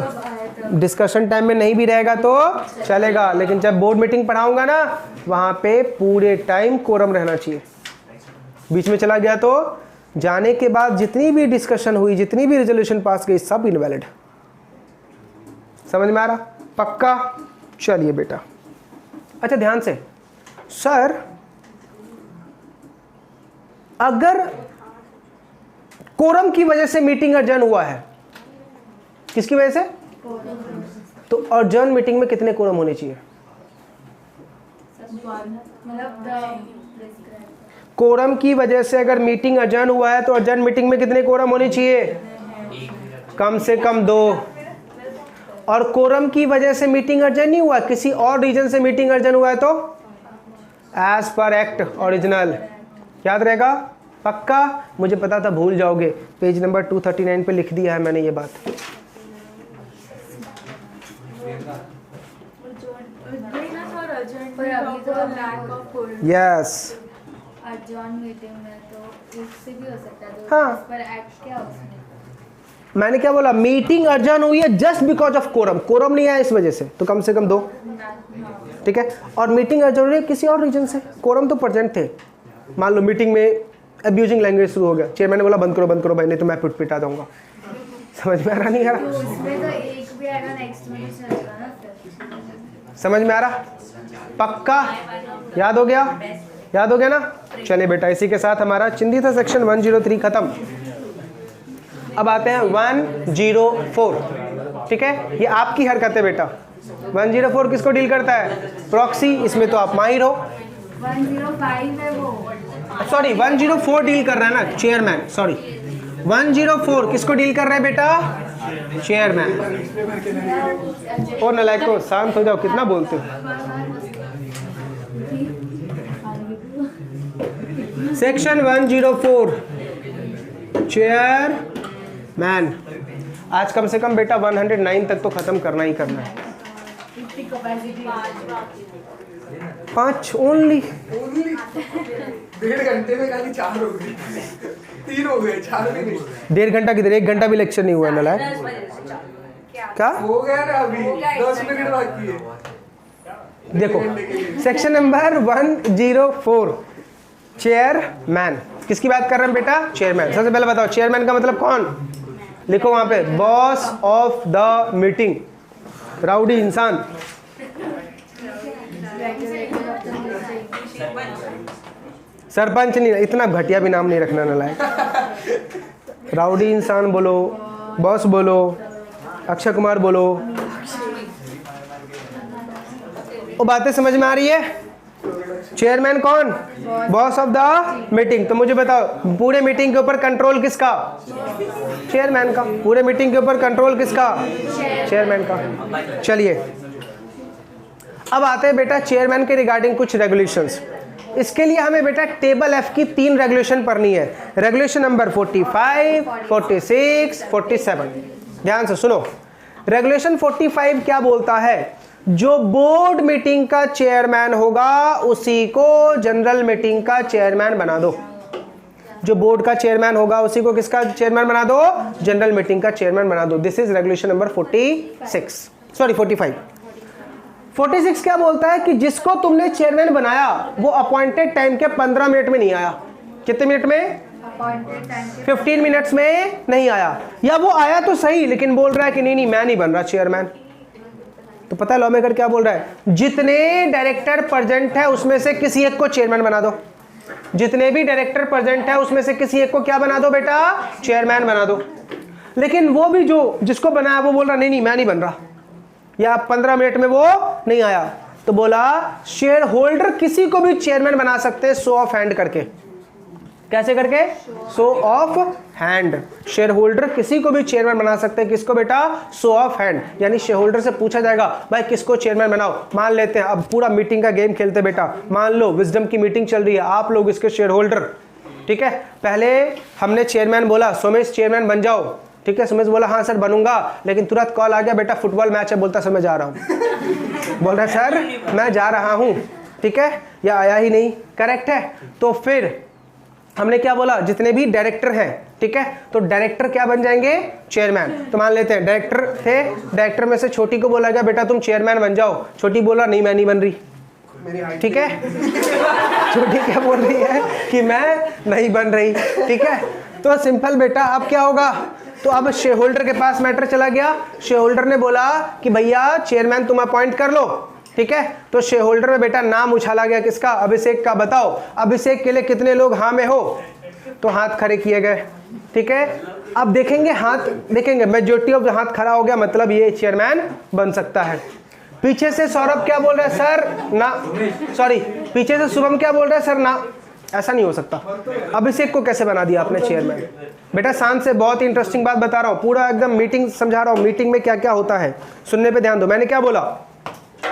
डिस्कशन टाइम में नहीं भी रहेगा तो चलेगा, लेकिन जब बोर्ड मीटिंग पढ़ाऊंगा ना, वहां पे पूरे टाइम कोरम रहना चाहिए। बीच में चला गया तो जाने के बाद जितनी भी डिस्कशन हुई, जितनी भी रेजोल्यूशन पास गई, सब इनवैलिड। समझ में आ रहा? पक्का? चलिए बेटा, अच्छा ध्यान से। सर अगर कोरम की वजह से मीटिंग अर्जन हुआ है, किसकी वजह से? तो अर्जन मीटिंग में कितने कोरम होने चाहिए? कोरम की वजह से अगर मीटिंग अर्जन हुआ है तो अर्जन मीटिंग में कितने कोरम होने चाहिए? कम से कम 2। और कोरम की वजह से मीटिंग अर्जन नहीं हुआ, किसी और रीजन से मीटिंग अर्जन हुआ है तो एज पर एक्ट ओरिजिनल। याद रहेगा? पक्का? मुझे पता था भूल जाओगे, पेज नंबर 239 पे लिख दिया है मैंने ये बात। यस, अर्जन मीटिंग में तो इससे भी हो सकता है, तो हाँ। इस पर एक्ट क्या हो सकता है? मैंने क्या बोला? मीटिंग अर्जन हुई है just because of quorum, quorum नहीं आया इस वजह से, तो कम से कम 2। ठीक है, और मीटिंग अर्जन हुई है किसी और रीजन से, कोरम तो प्रेजेंट थे। मान लो मीटिंग में अब्यूजिंग लैंग्वेज शुरू हो गया, चेयरमैन ने बोला बंद करो भाई, नहीं तो मैं पिटा दूंगा। समझ में आ रहा? नहीं आ रहा? तो उसमें तो एक भी आएगा, नेक्स्ट में तो चलेगा ना फिर। समझ में आ रहा? पक्का? याद हो गया? याद हो गया ना? चलिए बेटा, इसी के साथ हमारा चिंदी था सेक्शन 103 खत्म। अब आते हैं 104। ठीक है, ये आपकी हरकत है बेटा। 104 किसको डील करता है? प्रॉक्सी। इसमें तो आप माहिर हो। 105 है वो। सॉरी 104 डील कर रहा है ना चेयरमैन, सॉरी 104 किसको डील कर रहा है बेटा? चेयरमैन। ओ नलायको, शांत हो जाओ, कितना बोलते हो। Section 104 chairman. आज कम से कम बेटा 109 तक तो खत्म करना ही करना है। 5 ओनली। 1.5 घंटे में खाली 4 हो गए, 3 हो गए, 4 भी नहीं। 1.5 घंटा किधर, 1 घंटा भी लेक्चर नहीं हुआ है नलायक। क्या हो गया ना, अभी 10 मिनट बाकी है। देखो सेक्शन नंबर 104 चेयरमैन, किसकी बात कर रहे हैं बेटा? चेयरमैन। सबसे पहले बताओ चेयरमैन का मतलब कौन? लिखो वहां पे, boss of the meeting, rowdy इंसान। सरपंच नहीं, इतना घटिया भी नाम नहीं रखना नालायक। राउडी इंसान बोलो, बॉस बोलो, अक्षय कुमार बोलो। वो बातें समझ में आ रही है? चेयरमैन कौन? Boss of the meeting. तो मुझे बताओ, पूरे मीटिंग के ऊपर कंट्रोल किसका? चेयरमैन का। पूरे मीटिंग के ऊपर कंट्रोल किसका? चेयरमैन का। चलिए अब आते हैं बेटा चेयरमैन के रिगार्डिंग कुछ रेगुलेशंस। इसके लिए हमें बेटा टेबल एफ की 3 रेगुलेशन पढ़नी है। Regulation number 45, 46, 47। ध्यान से सुनो। रेगुलेशन 45 क्या बोलता है? जो बोर्ड मीटिंग का चेयरमैन होगा उसी को जनरल मीटिंग का चेयरमैन बना दो। जो बोर्ड का चेयरमैन होगा उसी को किसका चेयरमैन बना दो? जनरल मीटिंग का चेयरमैन बना दो। This is regulation number 45। 46 क्या बोलता है कि जिसको तुमने चेयरमैन बनाया वो अपॉइंटेड टाइम के 15 मिनट में नहीं आया। कितने मिनट में? 15 मिनट्स में नहीं आया, या वो आया तो सही लेकिन बोल रहा है कि नहीं मैं नहीं बन रहा चेयरमैन। तो पता है लॉ मेकर क्या बोल रहा है? जितने डायरेक्टर प्रेजेंट है उसमें से किसी एक को चेयरमैन बना दो। जितने भी डायरेक्टर प्रेजेंट है उसमें से किसी एक को क्या बना दो बेटा? चेयरमैन बना दो। लेकिन वो भी जो जिसको बनाया वो बोल रहा नहीं मैं नहीं बन रहा, या 15 मिनट में वो नहीं आया। तो बोला शेयर होल्डर किसी को भी चेयरमैन बना सकते हैं शो ऑफ हैंड करके। कैसे करके? Show off hand. Share holder किसी को भी चेयरमैन बना सकते हैं। किसको बेटा? Show off hand. यानी शेयर होल्डर से पूछा जाएगा भाई किसको चेयरमैन बनाओ। मान लेते हैं, अब पूरा मीटिंग का गेम खेलते बेटा। मान लो विजडम की मीटिंग चल रही है, आप लोग इसके शेयर होल्डर, ठीक है। पहले हमने चेयरमैन बोला सोमेश चेयरमैन बन जाओ, ठीक है। सुमेश बोला हाँ सर बनूंगा, लेकिन तुरंत कॉल आ गया बेटा फुटबॉल मैच है। बोलता सर मैं जा रहा हूँ। बोल रहा सर मैं जा रहा हूँ, ठीक है, या आया ही नहीं। करेक्ट है। तो फिर हमने क्या बोला? जितने भी डायरेक्टर हैं, ठीक है, तो डायरेक्टर क्या बन जाएंगे? चेयरमैन। तो मान लेते हैं डायरेक्टर थे, डायरेक्टर में से छोटी को बोला गया बेटा तुम चेयरमैन बन जाओ। छोटी बोला नहीं मैं नहीं बन रही, ठीक है। छोटी क्या बोल रही है कि मैं नहीं बन रही, ठीक है। तो सिंपल बेटा अब क्या होगा? तो अब शेयर होल्डर के पास मैटर चला गया। शेयर होल्डर ने बोला कि भैया चेयरमैन तुम अपॉइंट कर लो, ठीक है। तो शेयर होल्डर में बेटा नाम उछाला गया किसका? अभिषेक का। बताओ अभिषेक के लिए कितने लोग हाँ में हो? तो हाथ खड़े किए गए, ठीक है। अब देखेंगे हाथ, देखेंगे मेजॉरिटी ऑफ हाथ खड़ा हो गया, मतलब ये चेयरमैन बन सकता है। पीछे से सौरभ क्या बोल रहा है? सर ना, सॉरी, पीछे से शुभम क्या बोल रहा है? सर ना, ऐसा नहीं हो सकता। अभिषेक को कैसे बना दिया आपने चेयरमैन? बेटा शांत से, बहुत ही इंटरेस्टिंग बात बता रहा हूँ, पूरा एकदम मीटिंग समझा रहा हूँ। मीटिंग में क्या क्या होता है सुनने पे ध्यान दो। मैंने क्या बोला?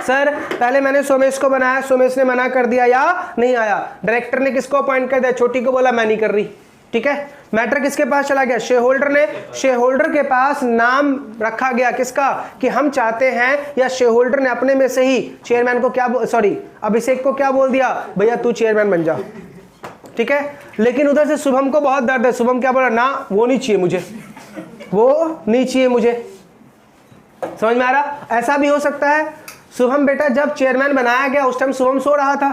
सर पहले मैंने सोमेश को बनाया, सोमेश ने मना कर दिया या नहीं आया। डायरेक्टर ने किसको अपॉइंट कर दिया? छोटी को बोला मैं नहीं कर रही, ठीक है। मैटर किसके पास चला गया? शेयर होल्डर ने। शेयर होल्डर के पास नाम रखा गया किसका? कि हम चाहते हैं, या शेयर होल्डर ने अपने में से ही चेयरमैन को क्या, सॉरी अभिषेक को क्या बोल दिया? भैया तू चेयरमैन बन जा, ठीक है। लेकिन उधर से शुभम को बहुत दर्द है। शुभम क्या बोला? ना वो नहीं चाहिए मुझे, वो नहीं चाहिए मुझे। समझ में आ रहा? ऐसा भी हो सकता है। शुभम बेटा जब चेयरमैन बनाया गया उस टाइम शुभम सो रहा था,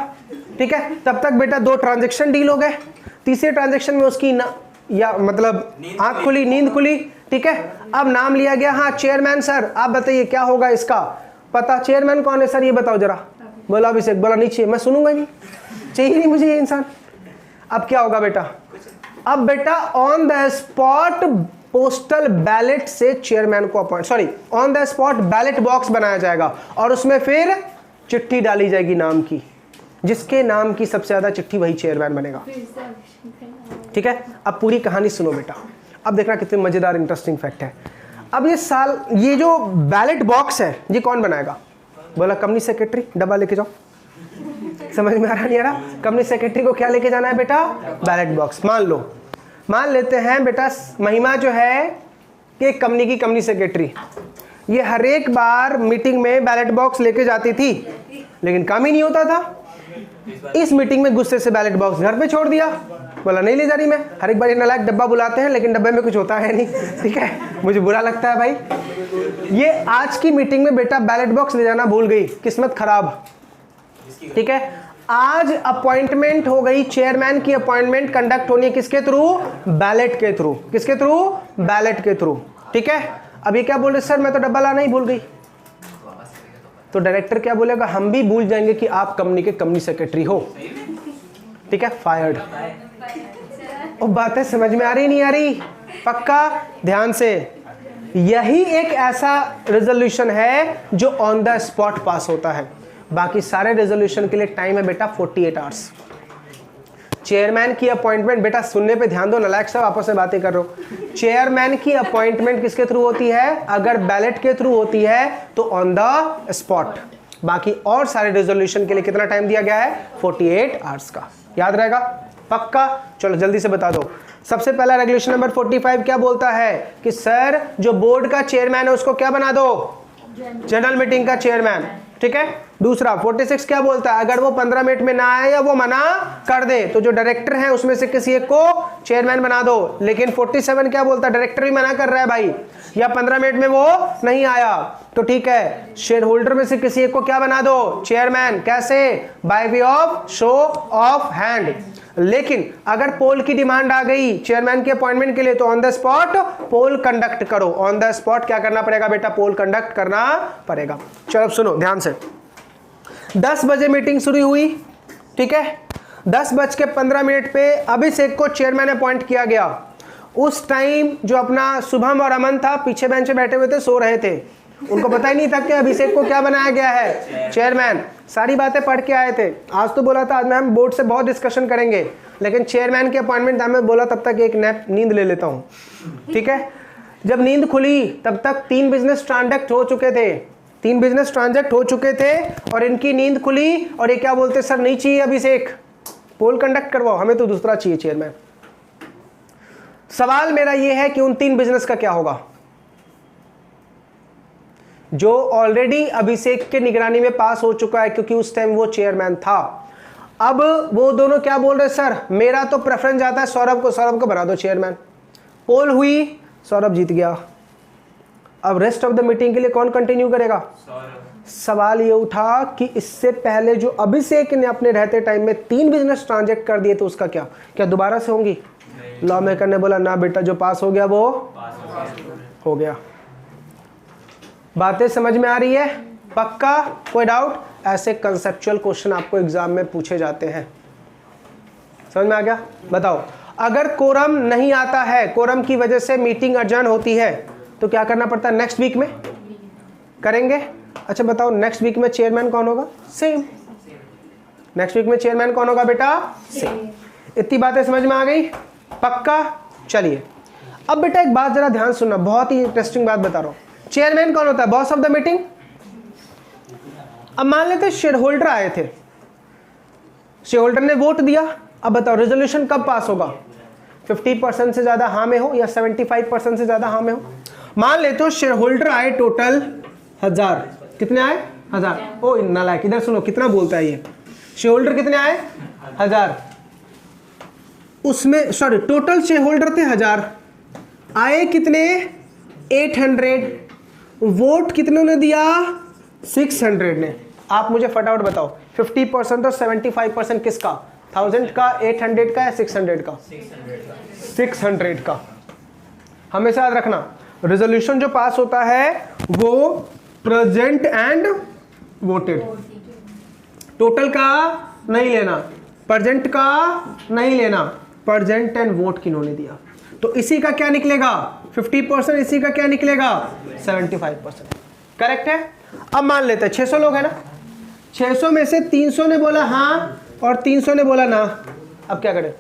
ठीक है। तब तक बेटा 2 ट्रांजैक्शन डील हो गए। तीसरे ट्रांजैक्शन में उसकी या मतलब आंख खुली, नींद खुली, ठीक है। अब नाम लिया गया, हाँ चेयरमैन सर आप बताइए क्या होगा इसका पता? चेयरमैन कौन है सर ये बताओ जरा। बोला अभिषेक। बोला नहीं चाहिए, मैं सुनूंगा नहीं, चाहिए नहीं मुझे ये इंसान। अब क्या होगा बेटा? अब बेटा on the spot postal ballot से चेयरमैन को appoint, sorry on the spot ballot box बनाया जाएगा और उसमें फिर चिट्ठी डाली जाएगी नाम की। जिसके नाम की सबसे ज्यादा चिट्ठी वही चेयरमैन बनेगा, ठीक है। अब पूरी कहानी सुनो बेटा। अब देखना कितनी मजेदार इंटरेस्टिंग फैक्ट है। अब ये जो बैलेट बॉक्स है ये कौन बनाएगा? बोला कंपनी सेक्रेटरी। डब्बा लेके जाओ। समझ में आ रहा नहीं आ रहा? कंपनी सेक्रेटरी को क्या लेके जाना है बेटा? Ballot box. मान लेते हैं बेटा महिमा जो है कि कंपनी की कंपनी सेक्रेटरी, ये हर एक बार मीटिंग में बैलेट बॉक्स लेके जाती थी लेकिन काम ही नहीं होता था। इस मीटिंग में गुस्से से बैलेट बॉक्स घर पे छोड़ दिया। बोला नहीं ले जा रही मैं। हर एक बार ये नालायक डब्बा बुलाते हैं लेकिन डब्बे में कुछ होता है नहीं, ठीक है। मुझे बुरा लगता है भाई। ये आज की मीटिंग में बेटा बैलेट बॉक्स ले जाना भूल गई, किस्मत खराब, ठीक है। आज अपॉइंटमेंट हो गई, चेयरमैन की अपॉइंटमेंट कंडक्ट होनी है किसके थ्रू? बैलेट के थ्रू। किसके थ्रू? बैलेट के थ्रू, ठीक है। अब ये क्या बोल रहे सर मैं तो डब्बा लाना ही भूल गई। तो डायरेक्टर क्या बोलेगा? हम भी भूल जाएंगे कि आप कंपनी के कंपनी सेक्रेटरी हो, ठीक है, फायर्ड। और बातें समझ में आ रही नहीं आ रही? पक्का ध्यान से। यही एक ऐसा रेजोल्यूशन है जो ऑन द स्पॉट पास होता है। बाकी सारे रेजोल्यूशन के लिए टाइम है बेटा 48 आवर्स। चेयरमैन की अपॉइंटमेंट बेटा सुनने पे ध्यान दो, नालायक सब आपस में बातें कर रहे हो। चेयरमैन की अपॉइंटमेंट किसके थ्रू होती है? अगर बैलेट के थ्रू होती है तो ऑन द स्पॉट। बाकी और सारे रेजोल्यूशन के लिए कितना टाइम दिया गया है? 48 आवर्स का। याद रहेगा? पक्का? चलो जल्दी से बता दो। सबसे पहला रेगुलेशन नंबर 45 क्या बोलता है कि सर जो बोर्ड का चेयरमैन है उसको क्या बना दो? जनरल मीटिंग का चेयरमैन। ठीक है। दूसरा 46 क्या बोलता है? अगर वो 15 मिनट में ना आए या वो मना कर दे तो जो डायरेक्टर है उसमें से किसी एक को चेयरमैन बना दो। लेकिन 47 क्या बोलता है? डायरेक्टर भी मना कर रहा है भाई, या 15 मिनट में वो नहीं आया तो ठीक है, शेयर होल्डर में से किसी एक को क्या बना दो? चेयरमैन। कैसे? Bye way of show off hand. लेकिन अगर पोल की डिमांड आ गई चेयरमैन के अपॉइंटमेंट के लिए तो on the spot poll conduct करो। ऑन द स्पॉट क्या करना पड़ेगा बेटा? पोल कंडक्ट करना पड़ेगा। चलो अब सुनो ध्यान से। 10 बजे मीटिंग शुरू हुई, ठीक है। 10:15 पे अभिषेक को चेयरमैन अपॉइंट किया गया। उस टाइम जो अपना शुभम और अमन था पीछे बेंच पे बैठे हुए थे, सो रहे थे, उनको पता ही नहीं था कि अभिषेक को क्या बनाया गया है? चेयरमैन। सारी बातें पढ़ के आए थे। आज तो बोला था आज मैं हम बोर्ड से बहुत डिस्कशन करेंगे, लेकिन चेयरमैन के अपॉइंटमेंट टाइम में बोला तब तक एक नैप नींद ले लेता हूँ, ठीक है। जब नींद खुली तब तक 3 बिजनेस ट्रांजैक्ट हो चुके थे, 3 बिजनेस ट्रांजैक्ट हो चुके थे और इनकी नींद खुली और ये क्या बोलते? सर नहीं चाहिए अभिषेक, पोल कंडक्ट करवाओ, हमें तो दूसरा चाहिए चेयरमैन। सवाल मेरा ये है कि उन 3 बिजनेस का क्या होगा जो ऑलरेडी अभिषेक के निगरानी में पास हो चुका है, क्योंकि उस टाइम वो चेयरमैन था। अब वो दोनों क्या बोल रहे? सर मेरा तो प्रेफरेंस जाता है सौरभ को बना दो चेयरमैन। पोल हुई, सौरभ जीत गया। अब रेस्ट ऑफ द मीटिंग के लिए कौन कंटिन्यू करेगा? सवाल ये उठा कि इससे पहले जो अभिषेक ने अपने रहते टाइम में 3 बिजनेस ट्रांजैक्ट कर दिए तो उसका क्या दोबारा से होंगी? लॉ मेकर ने बोला ना बेटा, जो पास हो गया वो हो गया। बातें समझ में आ रही है? पक्का? कोई डाउट? ऐसे कंसेप्चुअल क्वेश्चन आपको एग्जाम में पूछे जाते हैं। समझ में आ गया? बताओ, अगर कोरम नहीं आता है, कोरम की वजह से मीटिंग अडजर्न होती है तो क्या करना पड़ता है? नेक्स्ट वीक में करेंगे। अच्छा बताओ, नेक्स्ट वीक में चेयरमैन कौन होगा? सेम। नेक्स्ट वीक में चेयरमैन कौन होगा बेटा? सेम। इतनी बातें समझ में आ गई? पक्का? चलिए अब बेटा एक बात जरा ध्यान सुनना, बहुत ही इंटरेस्टिंग बात बता रहा हूं। चेयरमैन कौन होता है? Boss of the meeting. अब मान लेते शेयर होल्डर आए थे, शेयर होल्डर ने वोट दिया। अब बताओ रेजोल्यूशन कब पास होगा? 50% से ज्यादा हाँ में हो या 75% से ज्यादा हाँ में हो। मान लेते हो शेयर होल्डर आए टोटल 1000। कितने आए? 1000। ओ नालायक, इधर सुनो कितना बोलता है ये। शेयर होल्डर कितने आए? 1000। उसमें सॉरी टोटल शेयर होल्डर थे 1000, आए कितने? 800। वोट कितनों ने दिया? 600 ने। आप मुझे फटाफट बताओ 50% और 75% किसका? 1000 का, 800 का या 600 का? 600 का। हमेशा याद रखना, रेजोल्यूशन जो पास होता है वो प्रेजेंट एंड वोटेड, टोटल का नहीं लेना, प्रेजेंट का नहीं लेना, प्रेजेंट एंड वोट किन्होंने दिया। तो इसी का क्या निकलेगा? 50%। इसी का क्या निकलेगा? 75%। करेक्ट है। अब मान लेते हैं 600 लोग हैं ना, 600 में से 300 ने बोला हाँ और 300 ने बोला ना। अब क्या करें?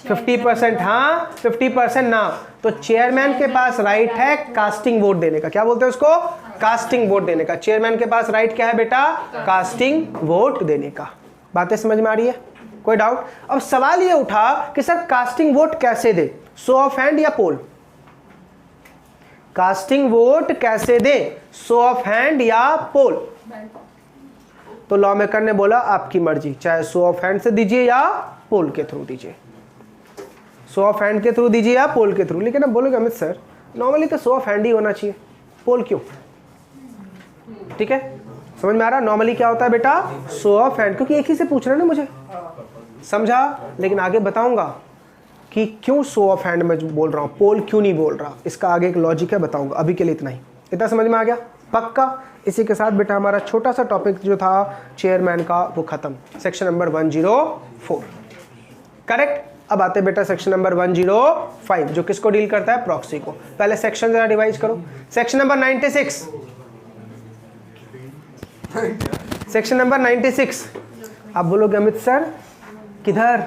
50% हाँ, 50% ना। तो चेयरमैन के पास राइट है कास्टिंग वोट देने का। क्या बोलते हैं उसको? कास्टिंग वोट देने का। चेयरमैन के पास राइट क्या है बेटा? कास्टिंग वोट देने का। बातें समझ में आ रही है? कोई डाउट? अब सवाल ये उठा कि सर कास्टिंग वोट कैसे दे? शो ऑफ हैंड या पोल? कास्टिंग वोट कैसे दे? शो ऑफ हैंड या पोल? तो लॉ मेकर ने बोला आपकी मर्जी, चाहे शो ऑफ हैंड से दीजिए या पोल के थ्रू दीजिए। शो ऑफ हैंड के थ्रू दीजिए या पोल के थ्रू। लेकिन अब बोलोगे अमित सर नॉर्मली तो शो ऑफ हैंड ही होना चाहिए, पोल क्यों? ठीक है, समझ में आ रहा? नॉर्मली क्या होता है बेटा? शो ऑफ हैंड, क्योंकि एक ही से पूछ रहे ना मुझे, समझा? लेकिन आगे बताऊंगा कि क्यों शो ऑफ हैंड में बोल रहा हूँ, पोल क्यों नहीं बोल रहा, इसका आगे एक लॉजिक है, बताऊंगा। अभी के लिए इतना ही। इतना समझ में आ गया? पक्का? इसी के साथ बेटा हमारा छोटा सा टॉपिक जो था चेयरमैन का वो खत्म। Section number 104 correct. अब आते बेटा सेक्शन नंबर 105 जो किसको डील करता है? प्रॉक्सी को। पहले सेक्शन जरा डिवाइड करो। Section number 96, section number 96। आप बोलोगे अमित सर किधर?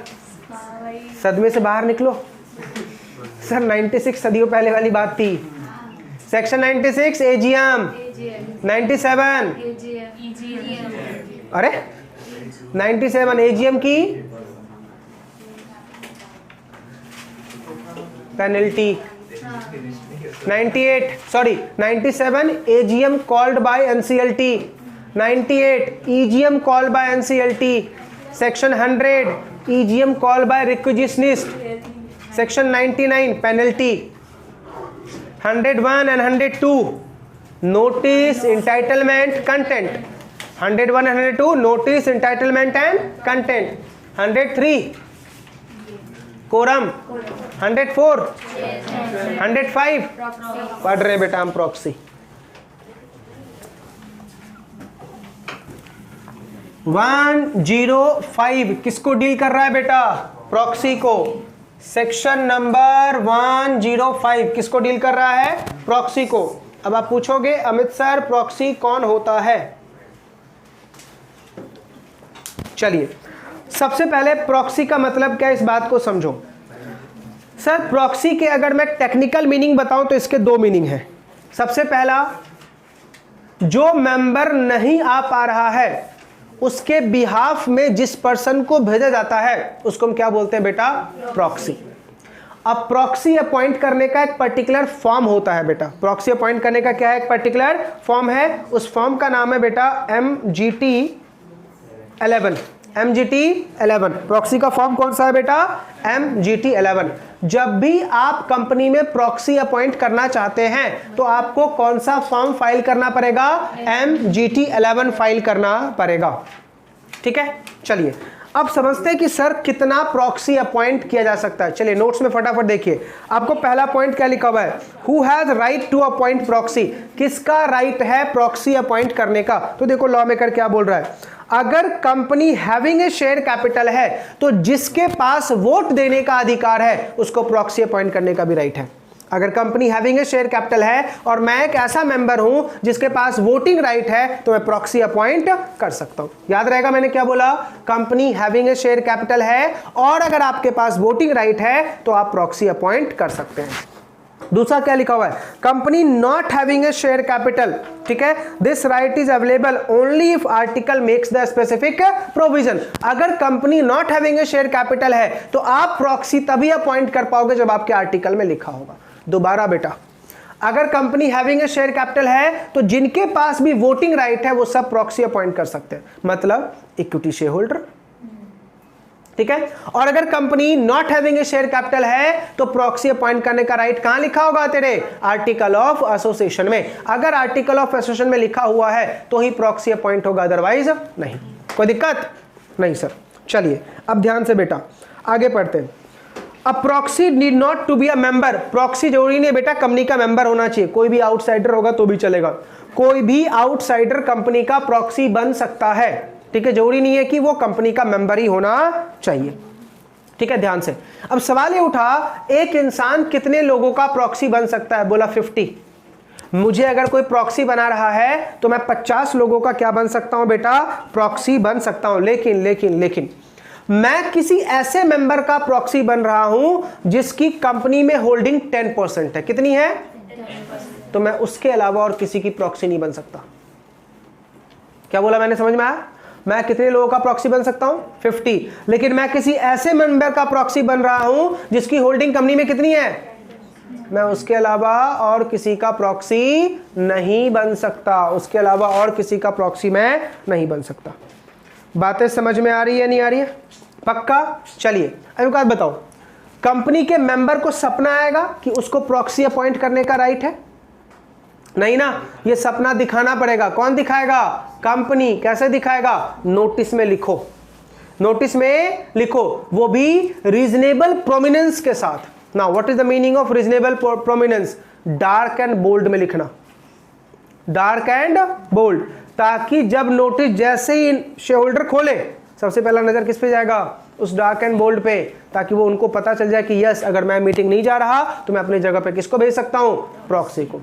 सदमे से बाहर निकलो सर। 96 सदियों पहले वाली बात थी। Section 96 AGM. 97, अरे 97 एजीएम की penalty, 97 AGM called by NCLT, 98 EGM called by NCLT, section 100 EGM called by requisitionist, section 99 penalty, 101 and 102 notice entitlement content, 101 and 102 notice entitlement and content, 103 quorum, 104 105 पढ़ रहे बेटा हम प्रॉक्सी। 105 किसको डील कर रहा है बेटा? प्रॉक्सी को। सेक्शन नंबर 105 किसको डील कर रहा है? प्रॉक्सी को। अब आप पूछोगे अमित सर प्रॉक्सी कौन होता है? चलिए सबसे पहले प्रॉक्सी का मतलब क्या है इस बात को समझो। सर प्रॉक्सी के अगर मैं टेक्निकल मीनिंग बताऊं तो इसके दो मीनिंग हैं। सबसे पहला, जो मेंबर नहीं आ पा रहा है उसके बिहाफ में जिस पर्सन को भेजा जाता है उसको हम क्या बोलते हैं बेटा? प्रॉक्सी। अब प्रॉक्सी अपॉइंट करने का एक पर्टिकुलर फॉर्म होता है बेटा। प्रॉक्सी अपॉइंट करने का क्या है? एक पर्टिकुलर फॉर्म है। उस फॉर्म का नाम है बेटा MGT 11। MGT 11 प्रॉक्सी का फॉर्म कौन सा है बेटा? MGT 11। जब भी आप कंपनी में प्रॉक्सी अपॉइंट करना चाहते हैं तो आपको कौन सा फॉर्म फाइल करना पड़ेगा? MGT 11 फाइल करना पड़ेगा। ठीक है, चलिए अब समझते हैं कि सर कितना प्रॉक्सी अपॉइंट किया जा सकता है। चलिए नोट्स में फटाफट देखिए, आपको पहला पॉइंट क्या लिखा हुआ है? Who has right to appoint proxy. किसका राइट है प्रॉक्सी अपॉइंट करने का? तो देखो लॉ मेकर क्या बोल रहा है, अगर company having a share capital है तो जिसके पास वोट देने का अधिकार है उसको प्रॉक्सी अपॉइंट करने का भी राइट है। अगर company having a share capital है और मैं एक ऐसा मेंबर हूं जिसके पास वोटिंग राइट है तो मैं प्रॉक्सी अपॉइंट कर सकता हूं। याद रहेगा मैंने क्या बोला? Company having a share capital है और अगर आपके पास वोटिंग राइट है तो आप प्रॉक्सी अपॉइंट कर सकते हैं। दूसरा क्या लिखा हुआ है? Company not having a share capital. ठीक है, this right is available only if article makes the specific provision. अगर company not having a share capital है तो आप प्रॉक्सी तभी अपॉइंट कर पाओगे जब आपके आर्टिकल में लिखा होगा। दोबारा बेटा, अगर company having a share capital है तो जिनके पास भी वोटिंग राइट है वो सब प्रॉक्सी अपॉइंट कर सकते हैं, मतलब इक्विटी शेयर होल्डर। ठीक है, और अगर company not having a share capital है तो प्रॉक्सी अपॉइंट करने का राइट कहां लिखा होगा तेरे? आर्टिकल ऑफ एसोसिएशन में। अगर आर्टिकल ऑफ एसोसिएशन में लिखा हुआ है तो ही प्रॉक्सी अपॉइंट होगा, अदरवाइज नहीं। कोई दिक्कत नहीं सर। चलिए अब ध्यान से बेटा आगे पढ़ते हैं। अब proxy need not to be a member. Proxy जरूरी नहीं बेटा कंपनी का मेंबर होना चाहिए, कोई भी आउटसाइडर होगा तो भी चलेगा। कोई भी आउटसाइडर कंपनी का प्रॉक्सी बन सकता है। ठीक है, जरूरी नहीं है कि वो कंपनी का मेंबर ही होना चाहिए। ठीक है, ध्यान से। अब सवाल ये उठा, एक इंसान कितने लोगों का प्रॉक्सी बन सकता है? बोला 50। मुझे अगर कोई प्रॉक्सी बना रहा है तो मैं 50 लोगों का क्या बन सकता हूं बेटा? प्रॉक्सी बन सकता हूं। लेकिन लेकिन लेकिन मैं किसी ऐसे मेंबर का प्रॉक्सी बन रहा हूं जिसकी कंपनी में होल्डिंग 10% है। कितनी है? 10%। तो मैं उसके अलावा और किसी की प्रॉक्सी नहीं बन सकता। क्या बोला मैंने, समझ में आया? मैं कितने लोगों का प्रॉक्सी बन सकता हूं? 50। लेकिन मैं किसी ऐसे मेंबर का प्रॉक्सी बन रहा हूं जिसकी होल्डिंग कंपनी में कितनी है? मैं उसके अलावा और किसी का प्रॉक्सी नहीं बन सकता। उसके अलावा और किसी का प्रॉक्सी मैं नहीं बन सकता। बातें समझ में आ रही है नहीं आ रही है? पक्का? चलिए अब एक बात बताओ, कंपनी के मेंबर को सपना आएगा कि उसको प्रॉक्सी अपॉइंट करने का राइट है? नहीं ना, ये सपना दिखाना पड़ेगा। कौन दिखाएगा? कंपनी। कैसे दिखाएगा? नोटिस में लिखो। नोटिस में लिखो, वो भी रीजनेबल प्रोमिनेंस के साथ। Now what is the meaning of reasonable prominence? Dark and bold में लिखना, डार्क एंड बोल्ड, ताकि जब नोटिस जैसे ही शेयर होल्डर खोले सबसे पहला नजर किस पे जाएगा? उस डार्क एंड बोल्ड पे, ताकि वो उनको पता चल जाए कि यस अगर मैं मीटिंग नहीं जा रहा तो मैं अपनी जगह पे किसको भेज सकता हूं? प्रॉक्सी को।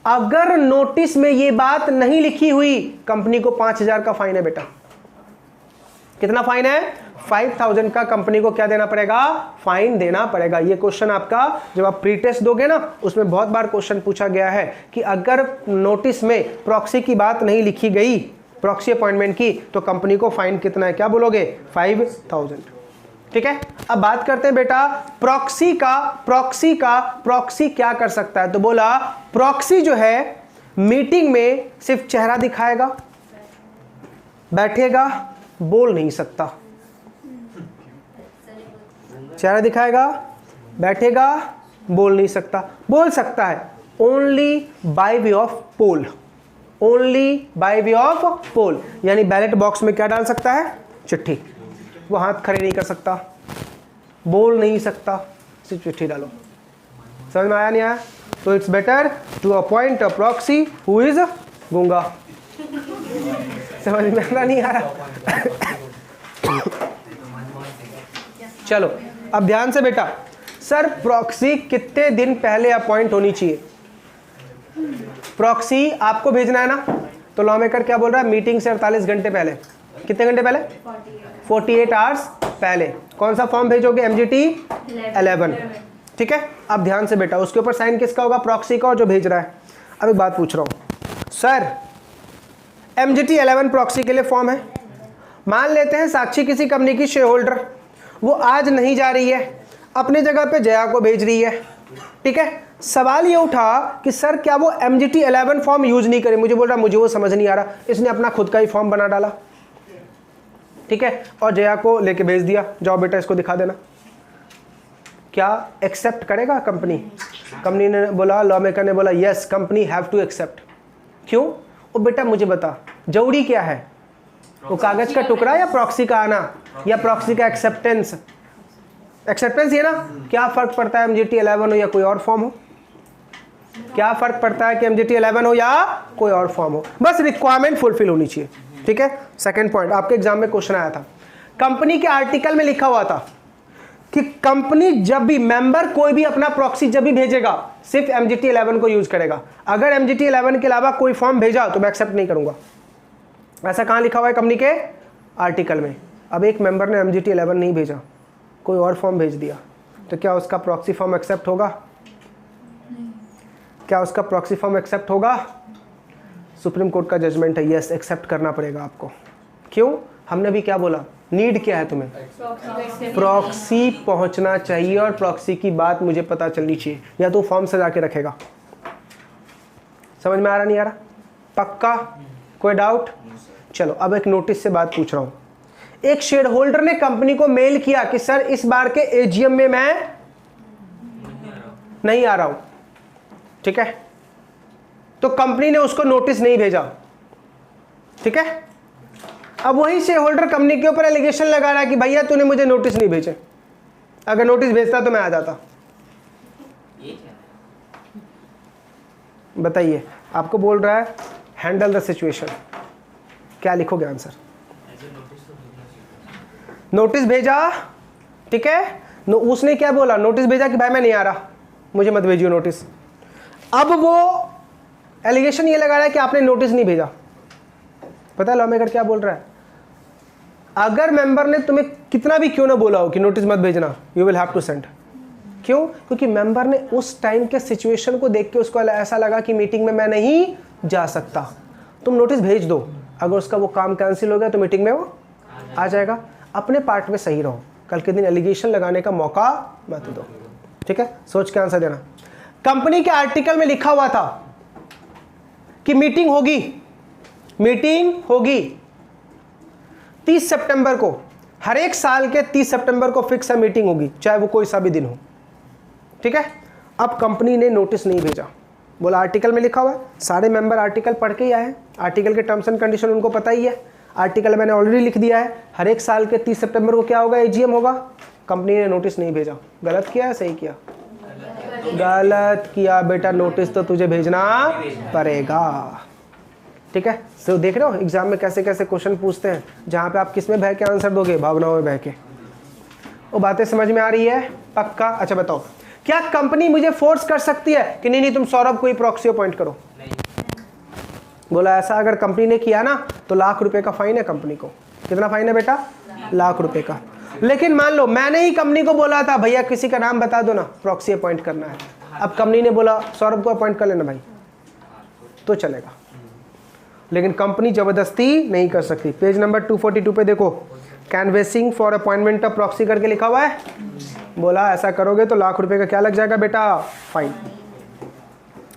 अगर नोटिस में ये बात नहीं लिखी हुई, कंपनी को 5000 का फाइन है बेटा। कितना फाइन है? 5000 का कंपनी को क्या देना पड़ेगा, फाइन देना पड़ेगा। ये क्वेश्चन आपका जब आप प्री टेस्ट दोगे ना, उसमें बहुत बार क्वेश्चन पूछा गया है कि अगर नोटिस में प्रॉक्सी की बात नहीं लिखी गई, प्रॉक्सी अपॉइंटमेंट की, तो कंपनी को फाइन कितना है, क्या बोलोगे, 5000। ठीक है, अब बात करते हैं बेटा प्रॉक्सी क्या कर सकता है। तो बोला प्रॉक्सी जो है मीटिंग में सिर्फ चेहरा दिखाएगा, बैठेगा, बोल नहीं सकता। चेहरा दिखाएगा, बैठेगा, बोल नहीं सकता। बोल सकता है only by way of poll, only by way of poll, यानी बैलेट बॉक्स में क्या डाल सकता है, चिट्ठी। वो हाथ खड़े नहीं कर सकता, बोल नहीं सकता, सिर्फ चिट्ठी डालो। समझ में आया नहीं आया? तो it's better to appoint a proxy who is गूंगा। समझ में आ रहा नहीं आ रहा? चलो अब ध्यान से बेटा, सर प्रॉक्सी कितने दिन पहले अपॉइंट होनी चाहिए? प्रॉक्सी आपको भेजना है ना, तो लॉ मेकर क्या बोल रहा है, मीटिंग से 48 घंटे पहले। कितने घंटे पहले? 48 आवर्स पहले। कौन सा फॉर्म भेजोगे, MGT 11। ठीक है, अब ध्यान से बेटा, उसके ऊपर साइन किसका होगा, प्रॉक्सी का, और जो भेज रहा है। अब एक बात पूछ रहा हूं सर, MGT 11 प्रॉक्सी के लिए फॉर्म है। मान लेते हैं साक्षी किसी कंपनी की शेयर होल्डर, वो आज नहीं जा रही है, अपने जगह पे जया को भेज रही है। ठीक है, सवाल ये उठा कि सर क्या वो MGT 11 फॉर्म यूज नहीं करे। मुझे बोल रहा मुझे वो समझ नहीं आ रहा, इसने अपना खुद का ही फॉर्म बना डाला। ठीक है, और जया को लेके भेज दिया, जाओ बेटा इसको दिखा देना। क्या एक्सेप्ट करेगा कंपनी? कंपनी ने बोला, लॉ मेकर ने बोला yes company have to accept. क्यों? ओ बेटा मुझे बता, जरूरी क्या है, वो कागज का टुकड़ा या प्रॉक्सी का आना या प्रॉक्सी का एक्सेप्टेंस? एक्सेप्टेंस ये ना, क्या फर्क पड़ता है MGT 11 हो या कोई और फॉर्म हो? क्या फर्क पड़ता है कि MGT 11 हो या कोई और फॉर्म हो? बस रिक्वायरमेंट फुलफिल होनी चाहिए। ठीक है, सेकंड पॉइंट, आपके एग्जाम में क्वेश्चन आया था, कंपनी के आर्टिकल में लिखा हुआ था कि कंपनी जब भी मेंबर कोई भी अपना प्रॉक्सी जब भी भेजेगा सिर्फ MGT 11 को यूज करेगा। अगर MGT 11 के अलावा कोई फॉर्म भेजा तो मैं एक्सेप्ट नहीं करूंगा। ऐसा कहां लिखा हुआ है कंपनी के आर्टिकल में। अब एक मेंबर ने MGT 11 नहीं भेजा, कोई और फॉर्म भेज दिया, तो क्या उसका प्रॉक्सी फॉर्म एक्सेप्ट होगा? क्या उसका प्रॉक्सी फॉर्म एक्सेप्ट होगा? सुप्रीम कोर्ट का जजमेंट है, यस एक्सेप्ट करना पड़ेगा आपको। क्यों? हमने भी क्या बोला, नीड क्या है तुम्हें, प्रॉक्सी पहुंचना चाहिए और प्रॉक्सी की बात मुझे पता चलनी चाहिए, या तो फॉर्म सजा के रखेगा। समझ में आ रहा नहीं आ रहा? पक्का? कोई डाउट? चलो अब एक नोटिस से बात पूछ रहा हूं। एक शेयर होल्डर ने कंपनी को मेल किया कि सर इस बार के AGM में मैं नहीं आ रहा हूं। ठीक है, तो कंपनी ने उसको नोटिस नहीं भेजा। ठीक है, अब वही शेयर होल्डर कंपनी के ऊपर एलिगेशन लगा रहा है कि भैया तूने मुझे नोटिस नहीं भेजे, अगर नोटिस भेजता तो मैं आ जाता। बताइए, आपको बोल रहा है हैंडल द सिचुएशन, क्या लिखोगे आंसर? नोटिस भेजा। ठीक है, उसने क्या बोला, नोटिस भेजा कि भाई मैं नहीं आ रहा, मुझे मत भेजियो नोटिस। अब वो एलिगेशन ये लगा रहा है कि आपने नोटिस नहीं भेजा। पता है लॉ मेकर क्या बोल रहा है, अगर मेंबर ने तुम्हें कितना भी क्यों ना बोला हो कि नोटिस मत भेजना, you will have to send. क्यों? क्योंकि मेंबर ने उस टाइम के सिचुएशन को देख के उसको ऐसा लगा कि मीटिंग में मैं नहीं जा सकता, तुम नोटिस भेज दो। अगर उसका वो काम कैंसिल हो गया तो मीटिंग में वो आ जाएगा। अपने पार्ट में सही रहो, कल के दिन एलिगेशन लगाने का मौका मत दो। ठीक है, सोच के आंसर देना। कंपनी के आर्टिकल में लिखा हुआ था कि मीटिंग होगी 30 सितंबर को, हर एक साल के 30 सितंबर को फिक्स है मीटिंग होगी, चाहे वो कोई सा भी दिन हो। ठीक है, अब कंपनी ने नोटिस नहीं भेजा, बोला आर्टिकल में लिखा हुआ है, सारे मेंबर आर्टिकल पढ़ के ही आए हैं, आर्टिकल के टर्म्स एंड कंडीशन उनको पता ही है, आर्टिकल मैंने ऑलरेडी लिख दिया है, हर एक साल के 30 सितंबर को क्या होगा, AGM होगा। कंपनी ने नोटिस नहीं भेजा, गलत किया है सही किया? गलत किया बेटा, नोटिस तो तुझे भेजना पड़ेगा। ठीक है, तो देख रहे हो एग्जाम में कैसे कैसे क्वेश्चन पूछते हैं, जहां पे आप किस में बह के आंसर दोगे, भावनाओं में बह के। वो बातें समझ में आ रही है? पक्का? अच्छा बताओ, क्या कंपनी मुझे फोर्स कर सकती है कि नहीं तुम सौरभ को ही प्रॉक्सी अपॉइंट करो? बोला ऐसा अगर कंपनी ने किया ना तो ₹1,00,000 का फाइन है कंपनी को। कितना फाइन है बेटा? ₹1,00,000 का। लेकिन मान लो मैंने ही कंपनी को बोला था भैया किसी का नाम बता दो ना, प्रॉक्सी अपॉइंट करना है। अब कंपनी ने बोला सौरभ को अपॉइंट कर लेना भाई, तो चलेगा, लेकिन कंपनी जबरदस्ती नहीं कर सकती। पेज नंबर 242 पे देखो, canvassing for appointment of proxy करके लिखा हुआ है। बोला ऐसा करोगे तो लाख रुपए का क्या लग जाएगा बेटा, फाइन।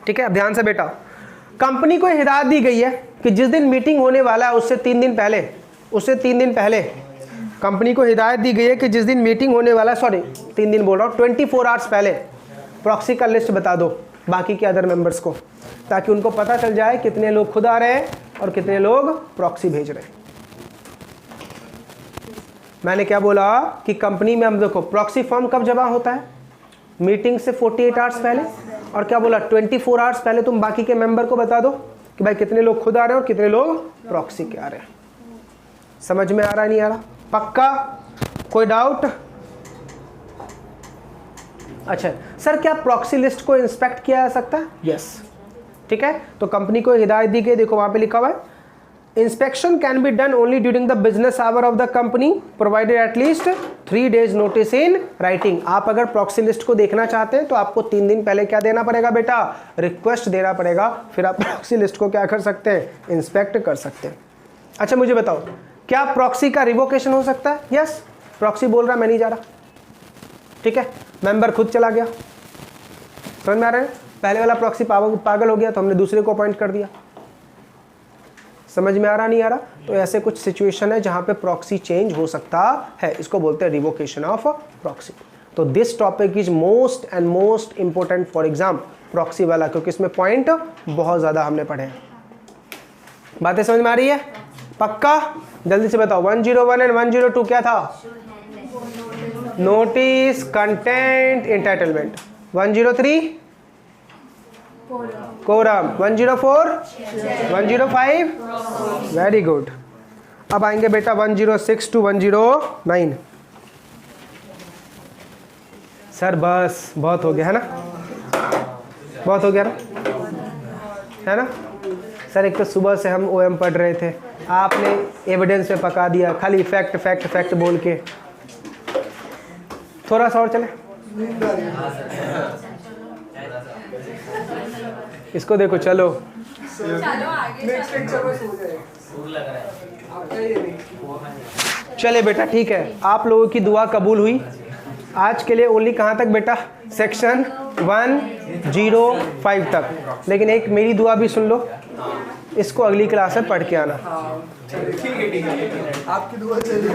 ठीक है, अब ध्यान से बेटा, कंपनी को हिदायत दी गई है कि जिस दिन मीटिंग होने वाला है उससे 3 दिन पहले कंपनी को हिदायत दी गई है कि जिस दिन मीटिंग होने वाला है, सॉरी 3 दिन बोल रहा हूँ, 24 आवर्स पहले प्रॉक्सी का लिस्ट बता दो बाकी के अदर मेंबर्स को, ताकि उनको पता चल जाए कितने लोग खुद आ रहे हैं और कितने लोग प्रॉक्सी भेज रहे हैं। मैंने क्या बोला कि कंपनी में हम देखो प्रॉक्सी फॉर्म कब जमा होता है, मीटिंग से 48 आवर्स पहले, और क्या बोला 24 आवर्स पहले तुम बाकी के मेंबर को बता दो कि भाई कितने लोग खुद आ रहे हैं और कितने लोग प्रॉक्सी के आ रहे हैं। समझ में आ रहा है नहीं आ रहा? पक्का? कोई डाउट? अच्छा सर, क्या प्रॉक्सी लिस्ट को इंस्पेक्ट किया जा सकता है? यस। ठीक है, तो कंपनी को हिदायत दी गई, देखो वहां पे लिखा हुआ है, inspection can be done only during the business hour of the company provided at least 3 days notice in writing. आप अगर प्रॉक्सी लिस्ट को देखना चाहते हैं तो आपको 3 दिन पहले क्या देना पड़ेगा बेटा, रिक्वेस्ट देना पड़ेगा, फिर आप प्रॉक्सी लिस्ट को क्या कर सकते हैं, इंस्पेक्ट कर सकते हैं। अच्छा मुझे बताओ, क्या प्रॉक्सी का रिवोकेशन हो सकता है? यस, प्रॉक्सी बोल रहा मैं नहीं जा रहा, ठीक है, मेंबर खुद चला गया, समझ में आ रहा है? पहले वाला प्रॉक्सी पागल हो गया तो हमने दूसरे को अपॉइंट कर दिया। समझ में आ रहा नहीं आ रहा? तो ऐसे कुछ सिचुएशन है जहां पे प्रॉक्सी चेंज हो सकता है, इसको बोलते हैं रिवोकेशन ऑफ प्रॉक्सी। तो this topic is most and most important for exam, proxy वाला, क्योंकि इसमें पॉइंट बहुत ज्यादा हमने पढ़े हैं। बातें समझ में आ रही है? पक्का? जल्दी से बताओ, 101 एंड 102 क्या था? Notice, content, entitlement. 103 quorum, 104 105 very good. अब आएंगे बेटा 106 टू 109। सर बस बहुत हो गया है ना, बहुत हो गया ना, है ना सर? एक तो सुबह से हम ओएम पढ़ रहे थे, आपने एविडेंस पे पका दिया, खाली फैक्ट फैक्ट फैक्ट बोल के। थोड़ा सा और चले, इसको देखो, चलो नेक्स्ट लेक्चर में सो जाएगा। आपका ये नहीं। चले बेटा, ठीक है, आप लोगों की दुआ कबूल हुई। आज के लिए ओनली कहाँ तक बेटा, सेक्शन 105 तक, लेकिन एक मेरी दुआ भी सुन लो, इसको अगली क्लास में पढ़ के आना। ठीक है, आपकी दुआ चलिए।